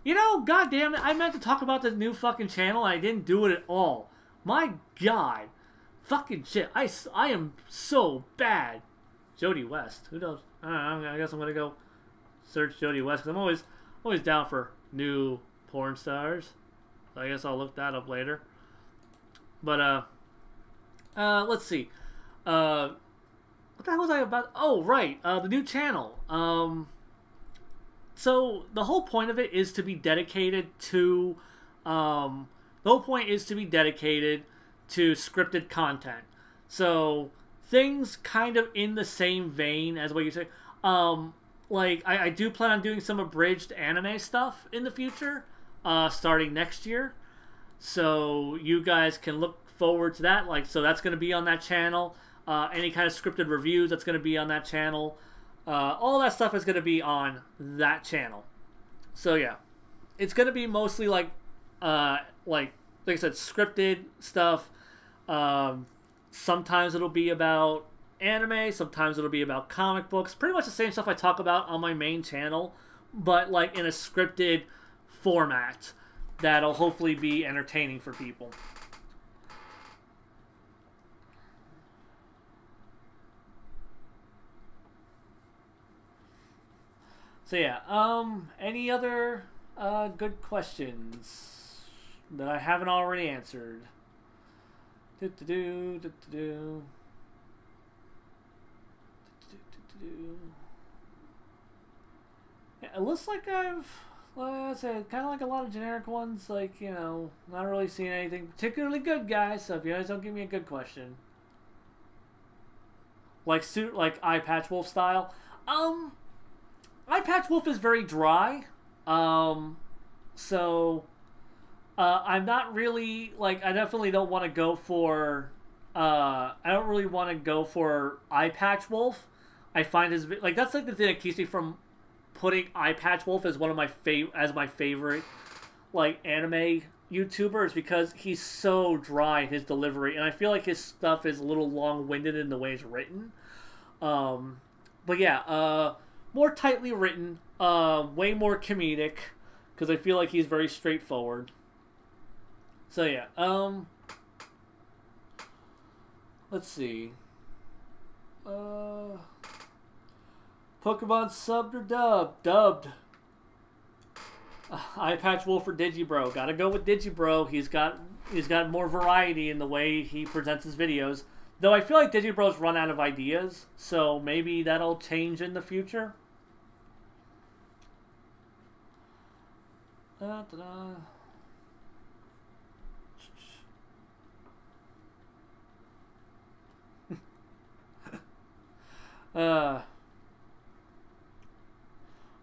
You know, goddamn it, I meant to talk about this new fucking channel and I didn't do it at all. My God. Fucking shit. I am so bad. Jody West. Who knows? I don't know. I guess I'm gonna go search Jody West because I'm always down for new porn stars. So I guess I'll look that up later. But let's see. What the hell was I about? Oh, right. The new channel. So the whole point of it is to be dedicated to scripted content. So things kind of in the same vein as what you say. Like I do plan on doing some abridged anime stuff in the future, starting next year. So you guys can look forward to that. Like, so that's going to be on that channel. Any kind of scripted reviews that's going to be on that channel. All that stuff is going to be on that channel. So yeah, it's going to be mostly like I said, scripted stuff. Sometimes it'll be about anime, sometimes it'll be about comic books. Pretty much the same stuff I talk about on my main channel, but like in a scripted format that'll hopefully be entertaining for people. So yeah, any other good questions that I haven't already answered? Yeah, it looks like I've, like I said, kind of like a lot of generic ones. Like, you know, not really seeing anything particularly good, guys. So if you guys don't give me a good question, like Eye Patch Wolf style, Eye Patch Wolf is very dry. So I'm not really, like, I definitely don't want to go for, I don't really want to go for Eye Patch Wolf. I find his, like, that's like the thing that keeps me from putting Eye Patch Wolf as one of my favorite, like, anime YouTubers, because he's so dry in his delivery, and I feel like his stuff is a little long-winded in the way it's written. But yeah, more tightly written, way more comedic, because I feel like he's very straightforward. So yeah, let's see. Pokemon subbed or dubbed? Dubbed. Eye Patch Wolf or Digibro? Gotta go with Digibro. He's got more variety in the way he presents his videos. Though I feel like Digibro's run out of ideas, so maybe that'll change in the future.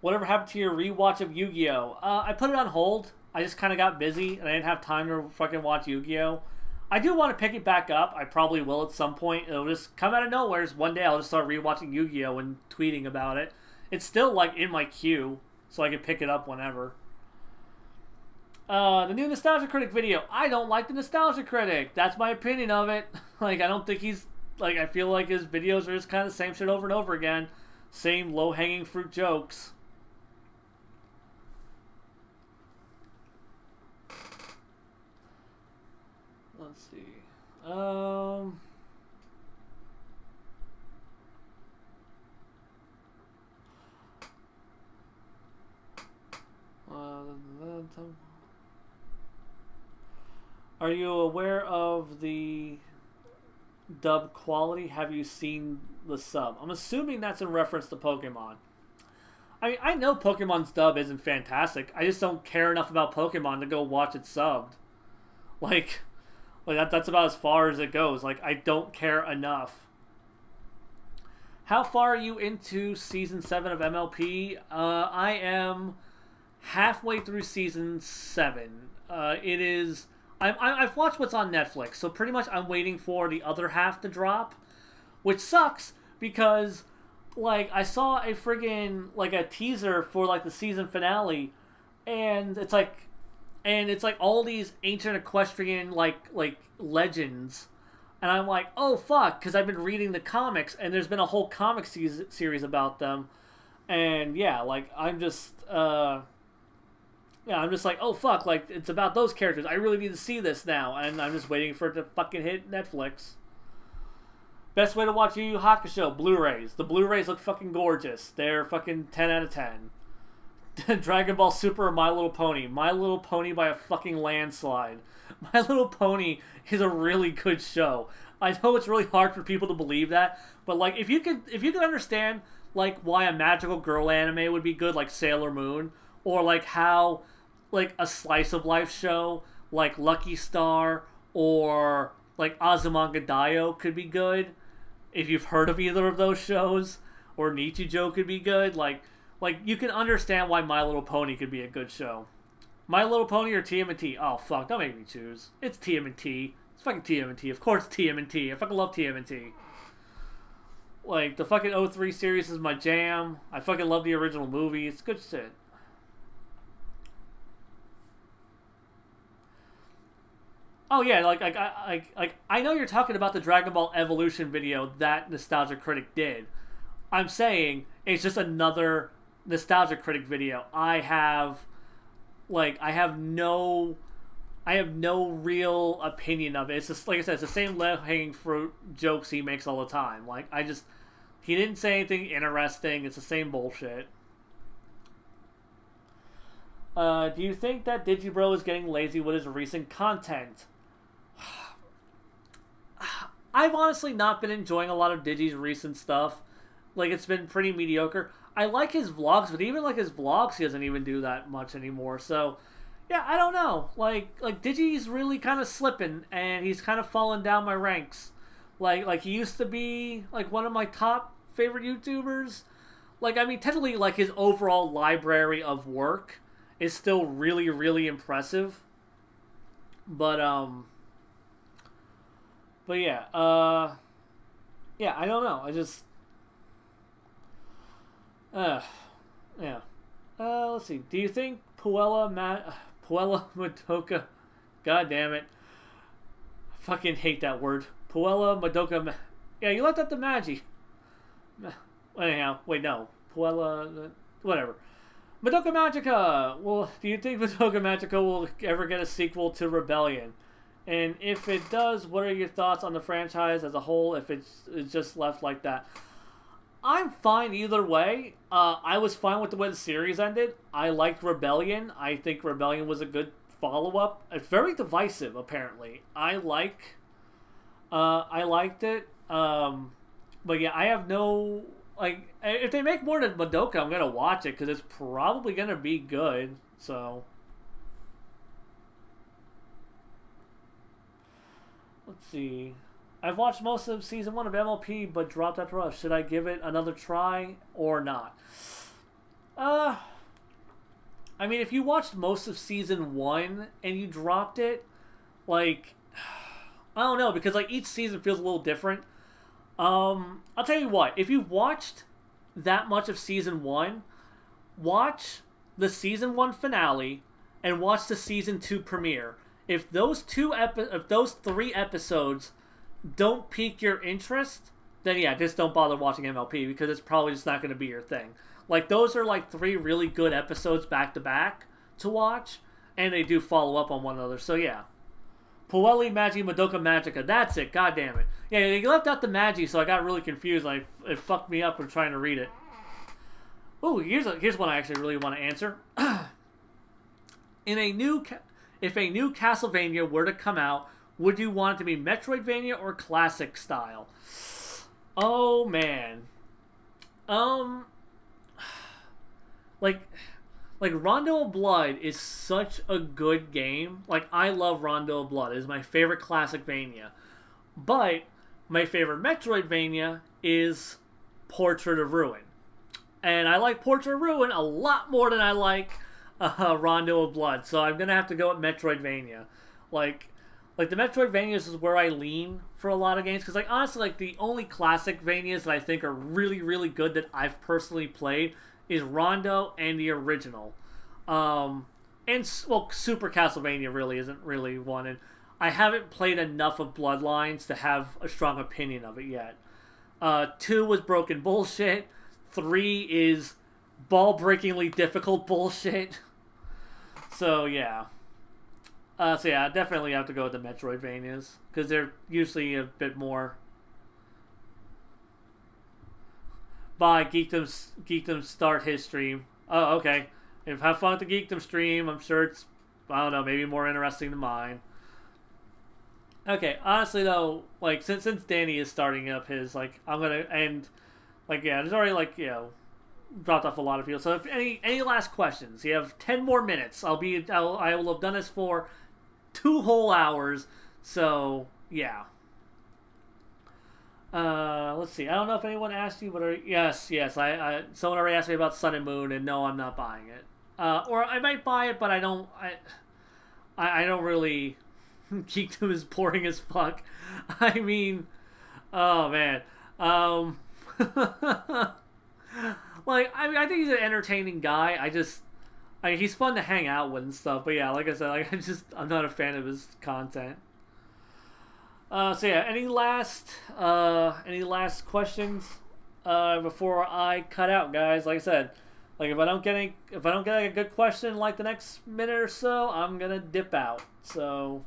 Whatever happened to your rewatch of Yu-Gi-Oh? I put it on hold. I just kind of got busy, and I didn't have time to fucking watch Yu-Gi-Oh. I do want to pick it back up. I probably will at some point. It'll just come out of nowhere. Just one day I'll just start rewatching Yu-Gi-Oh and tweeting about it. It's still, like, in my queue, so I can pick it up whenever. The new Nostalgia Critic video. I don't like the Nostalgia Critic. That's my opinion of it. Like, I don't think he's... Like, I feel like his videos are just kind of the same shit over and over again. Same low-hanging fruit jokes. Let's see. Are you aware of the dub quality? Have you seen the sub? I'm assuming that's in reference to Pokemon. I mean, I know Pokemon's dub isn't fantastic. I just don't care enough about Pokemon to go watch it subbed. Like that's about as far as it goes. Like, I don't care enough. How far are you into season 7 of MLP? I am halfway through season 7. It is. I've watched what's on Netflix, so pretty much I'm waiting for the other half to drop, which sucks because, like, I saw a friggin' like a teaser for like the season finale, and it's like all these ancient equestrian like legends. And I'm like, oh, fuck, because I've been reading the comics, and there's been a whole comic series about them. And, yeah, like, I'm just like, oh, fuck, like, it's about those characters. I really need to see this now, and I'm just waiting for it to fucking hit Netflix. Best way to watch Yu Yu Hakusho, Blu-rays. The Blu-rays look fucking gorgeous. They're fucking 10 out of 10. Dragon Ball Super or My Little Pony. My Little Pony by a fucking landslide. My Little Pony is a really good show. I know it's really hard for people to believe that, but like if you could understand like why a magical girl anime would be good, like Sailor Moon, or like how like a slice of life show like Lucky Star or like Azumanga Daioh could be good, if you've heard of either of those shows, or Nichijou could be good, like you can understand why My Little Pony could be a good show. My Little Pony or TMNT? Oh, fuck, don't make me choose. It's TMNT. It's fucking TMNT. Of course it's TMNT. I fucking love TMNT. Like, the fucking O3 series is my jam. I fucking love the original movie. It's good shit. Oh, yeah, like I know you're talking about the Dragon Ball Evolution video that Nostalgia Critic did. I'm saying it's just another Nostalgia Critic video. I have no real opinion of it. It's just, like I said, it's the same low-hanging fruit jokes he makes all the time. Like, he didn't say anything interesting. It's the same bullshit. Do you think that Digibro is getting lazy with his recent content? I've honestly not been enjoying a lot of Digi's recent stuff. Like, it's been pretty mediocre. I like his vlogs, but even like his vlogs, he doesn't even do that much anymore. So, yeah, I don't know. Like Digi's really kind of slipping, and he's kind of fallen down my ranks. Like he used to be like one of my top favorite YouTubers. Like, I mean, technically, like his overall library of work is still really, really impressive. But yeah, yeah, I don't know. I just, yeah. Let's see. Do you think Puella Madoka, god damn it, I fucking hate that word. Puella Madoka, yeah, you left out the Magi. Anyhow, wait, no. Puella, whatever. Madoka Magica! Well, do you think Madoka Magica will ever get a sequel to Rebellion? And if it does, what are your thoughts on the franchise as a whole if it's just left like that? I'm fine either way. I was fine with the way the series ended. I liked Rebellion. I think Rebellion was a good follow-up. It's very divisive, apparently. I liked it. But yeah, I have no... Like, if they make more than Madoka, I'm going to watch it, because it's probably going to be good, so... Let's see. I've watched most of Season 1 of MLP, but dropped after Rush. Should I give it another try, or not? I mean, if you watched most of Season 1, and you dropped it, like... I don't know, because, like, each season feels a little different. I'll tell you what, if you've watched that much of Season 1, watch the Season 1 finale and watch the Season 2 premiere. If those 3 episodes don't pique your interest, then yeah, just don't bother watching MLP, because it's probably just not going to be your thing. Like, those are like 3 really good episodes back to back to watch, and they do follow up on one another, so yeah. Puella Magi Madoka Magica. That's it. God damn it. Yeah, they left out the Magi, so I got really confused. It fucked me up when trying to read it. Ooh, here's one I actually really want to answer. If a new Castlevania were to come out, would you want it to be Metroidvania or classic style? Oh man. Like, Rondo of Blood is such a good game. Like, I love Rondo of Blood. It is my favorite classic Vania. But my favorite Metroidvania is Portrait of Ruin. And I like Portrait of Ruin a lot more than I like Rondo of Blood. So I'm going to have to go with Metroidvania. Like the Metroidvanias is where I lean for a lot of games. Because, like, honestly, like, the only classic Vanias that I think are really, really good that I've personally played is Rondo and the original. And, well, Super Castlevania really isn't really one. And I haven't played enough of Bloodlines to have a strong opinion of it yet. 2 was broken bullshit. 3 is ball-breakingly difficult bullshit. So, yeah. I definitely have to go with the Metroidvanias. Because they're usually a bit more... Bye, Geekdom start his stream. Oh, okay. Have fun with the Geekdom stream. I'm sure it's, I don't know, maybe more interesting than mine. Okay, honestly though, like, since Danny is starting up his, like, I'm gonna end, like, yeah, there's already, like, you know, dropped off a lot of people. So if any last questions, you have 10 more minutes. I will have done this for 2 whole hours. So yeah. Let's see. I don't know if anyone asked you, but yes. Someone already asked me about Sun and Moon, and no, I'm not buying it. Or I might buy it, but I don't really. Geekdom is boring as fuck. I mean, oh man. Like, I mean, I think he's an entertaining guy. He's fun to hang out with and stuff. But yeah, like I said, like I'm not a fan of his content. So yeah, any last questions before I cut out, guys? Like I said, like if I don't get a good question like the next minute or so, I'm gonna dip out. So.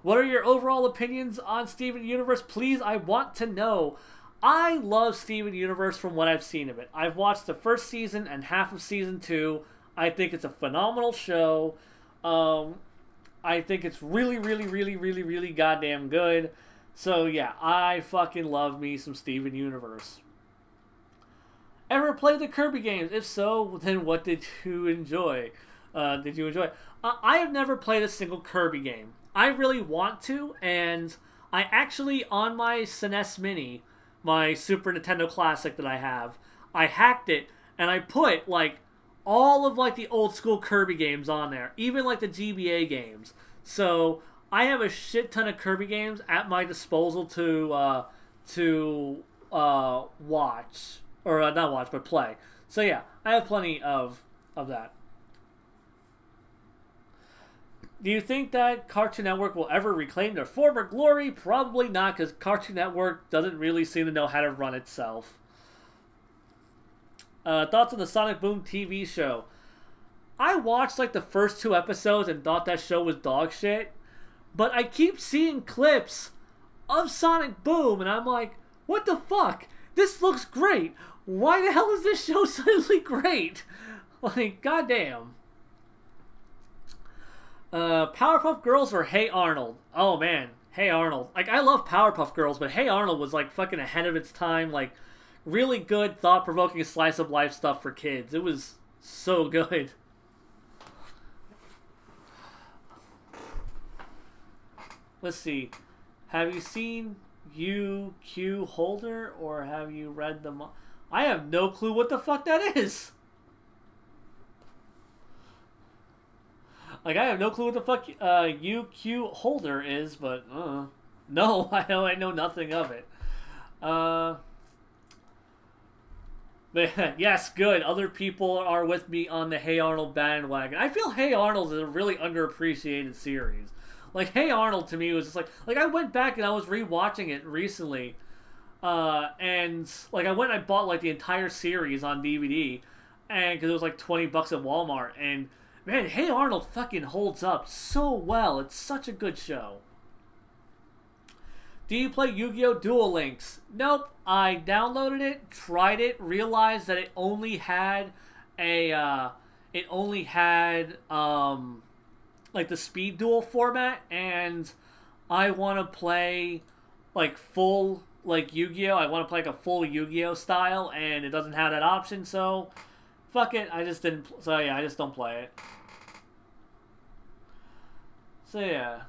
What are your overall opinions on Steven Universe? Please, I want to know. I love Steven Universe from what I've seen of it. I've watched the first season and half of season 2. I think it's a phenomenal show. I think it's really, really, really, really, really goddamn good. So yeah, I fucking love me some Steven Universe. Ever play the Kirby games? If so, then what did you enjoy? I have never played a single Kirby game. I really want to, and I actually, on my SNES Mini, my Super Nintendo Classic that I have, I hacked it, and I put, like, all of, like, the old school Kirby games on there. Even, like, the GBA games. So, I have a shit ton of Kirby games at my disposal to watch. Or, not watch, but play. So, yeah, I have plenty of that. Do you think that Cartoon Network will ever reclaim their former glory? Probably not, because Cartoon Network doesn't really seem to know how to run itself. Thoughts on the Sonic Boom TV show? I watched like the first 2 episodes and thought that show was dog shit. But I keep seeing clips of Sonic Boom and I'm like, what the fuck? This looks great. Why the hell is this show suddenly great? Like, goddamn. Powerpuff Girls or Hey Arnold? Oh man, Hey Arnold. Like, I love Powerpuff Girls, but Hey Arnold was like fucking ahead of its time. Like, really good, thought-provoking slice of life stuff for kids. It was so good. Let's see. Have you seen UQ Holder or have you read the? I have no clue what the fuck that is. Like, I have no clue what the fuck UQ Holder is, but no, I know nothing of it. But yes, good. Other people are with me on the Hey Arnold bandwagon. I feel Hey Arnold is a really underappreciated series. Like, Hey Arnold to me was just like I went back and I was rewatching it recently, and like I went and I bought like the entire series on DVD, and because it was like $20 at Walmart, and man, Hey Arnold fucking holds up so well. It's such a good show. Do you play Yu-Gi-Oh! Duel Links? Nope. I downloaded it, tried it, realized that it only had like the speed duel format, and I want to play like full like Yu-Gi-Oh! I want to play like a full Yu-Gi-Oh! Style, and it doesn't have that option, so fuck it. I just didn't. So yeah, I just don't play it. So yeah.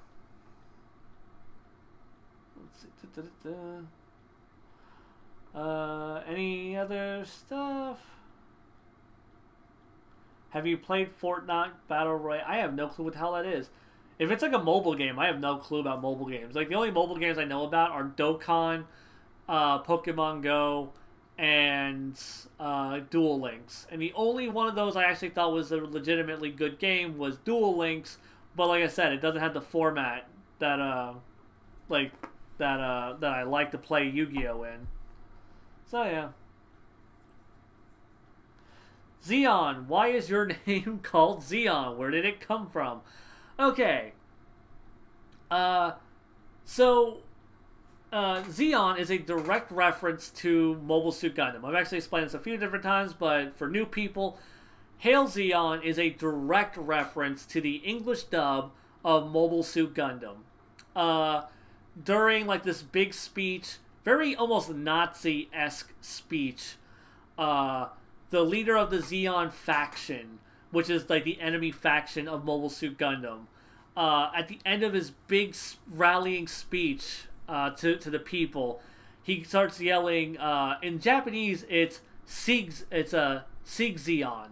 Any other stuff? Have you played Fortnite Battle Royale? I have no clue what the hell that is. If it's like a mobile game, I have no clue about mobile games. Like, the only mobile games I know about are Dokkan, Pokemon Go, and Duel Links. And the only one of those I actually thought was a legitimately good game was Duel Links. But like I said, it doesn't have the format that that I like to play Yu-Gi-Oh in. So yeah. Xeon, why is your name called Xeon? Where did it come from? Okay. So Xeon is a direct reference to Mobile Suit Gundam. I've actually explained this a few different times, but for new people, Hail Xeon is a direct reference to the English dub of Mobile Suit Gundam. During like this big speech, very almost Nazi-esque speech, the leader of the Xeon faction, which is like the enemy faction of Mobile Suit Gundam, at the end of his big rallying speech to the people, he starts yelling. In Japanese, it's Sieg Xeon,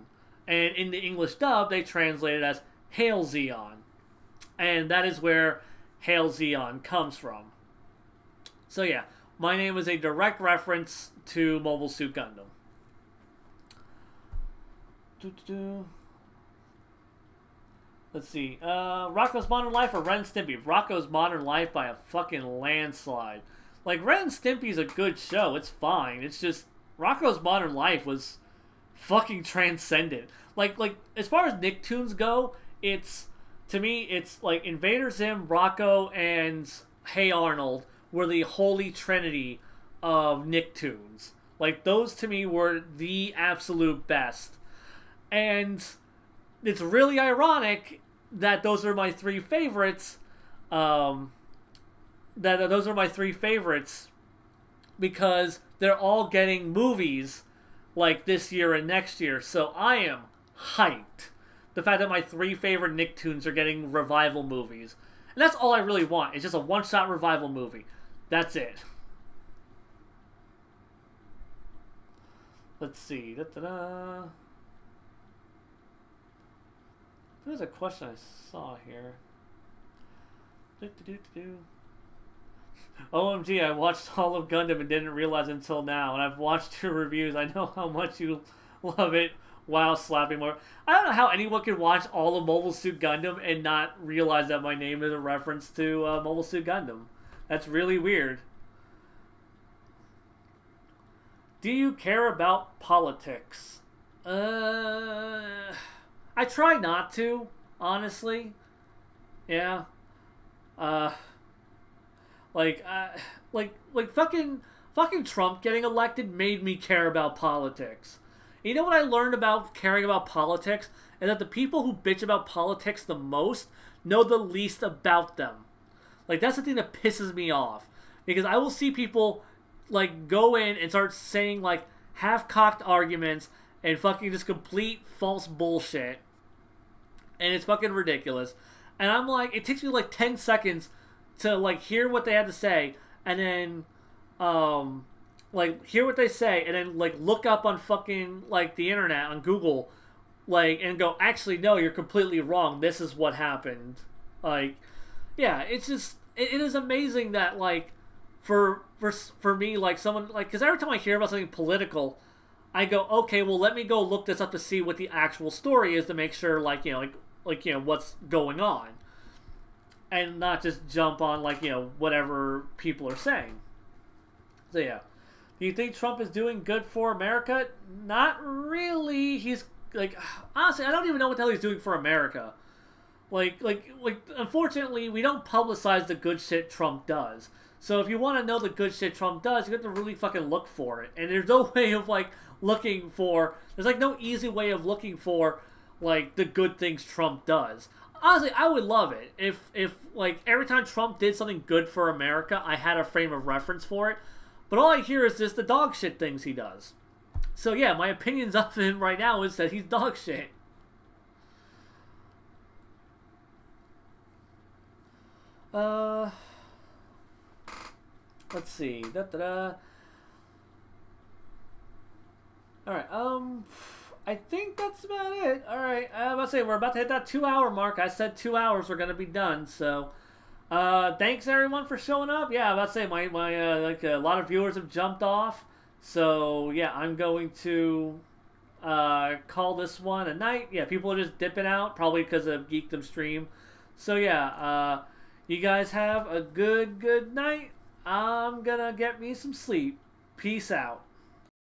and in the English dub, they translate it as Hail Xeon, and that is where Hail Xeon comes from. So yeah, my name is a direct reference to Mobile Suit Gundam. Let's see. Rocko's Modern Life or Ren and Stimpy? Rocko's Modern Life by a fucking landslide. Like, Ren and Stimpy's a good show. It's fine. It's just Rocko's Modern Life was fucking transcendent. Like as far as Nicktoons go, it's, to me, it's like Invader Zim, Rocko, and Hey Arnold were the holy trinity of Nicktoons. Like, those to me were the absolute best. And it's really ironic that those are my three favorites. Those are my three favorites because they're all getting movies like this year and next year. So I am hyped. The fact that my three favorite Nicktoons are getting revival movies. And that's all I really want. It's just a one-shot revival movie. That's it. Let's see. Da-da-da. There's a question I saw here. OMG, I watched all of Gundam and didn't realize until now, and I've watched your reviews. I know how much you love it. Wow, slapping more. I don't know how anyone could watch all of Mobile Suit Gundam and not realize that my name is a reference to Mobile Suit Gundam. That's really weird. Do you care about politics? I try not to, honestly. Yeah. Like fucking Trump getting elected made me care about politics. You know what I learned about caring about politics? Is that the people who bitch about politics the most know the least about them. Like, that's the thing that pisses me off. Because I will see people, like, go in and start saying, like, half-cocked arguments and fucking just complete false bullshit. And it's fucking ridiculous. And I'm like, it takes me like 10 seconds to like hear what they had to say, and then like hear what they say, and then like look up on fucking like the internet on Google, like, and go, actually no, you're completely wrong. This is what happened. Like, yeah, it's just it is amazing that like for me, like someone like, because every time I hear about something political, I go, okay, well, let me go look this up to see what the actual story is to make sure, like, you know, like you know, what's going on. And not just jump on, like, you know, whatever people are saying. So, yeah. Do you think Trump is doing good for America? Not really. He's, like, honestly, I don't even know what the hell he's doing for America. Like, unfortunately, we don't publicize the good shit Trump does. So if you want to know the good shit Trump does, you have to really fucking look for it. And there's no way of, like, looking for... There's, like, no easy way of looking for, like, the good things Trump does. Honestly, I would love it if like, every time Trump did something good for America, I had a frame of reference for it. But all I hear is just the dog shit things he does. So yeah, my opinions of him right now is that he's dog shit. let's see. Alright, I think that's about it. Alright, I'm about to say, we're about to hit that 2-hour mark. I said 2 hours we're going to be done, so... thanks everyone for showing up. Yeah, I'm about to say, like, a lot of viewers have jumped off. So, yeah, I'm going to... call this one a night. Yeah, people are just dipping out, probably because of Geekdom stream. So yeah, you guys have a good night. I'm gonna get me some sleep. Peace out.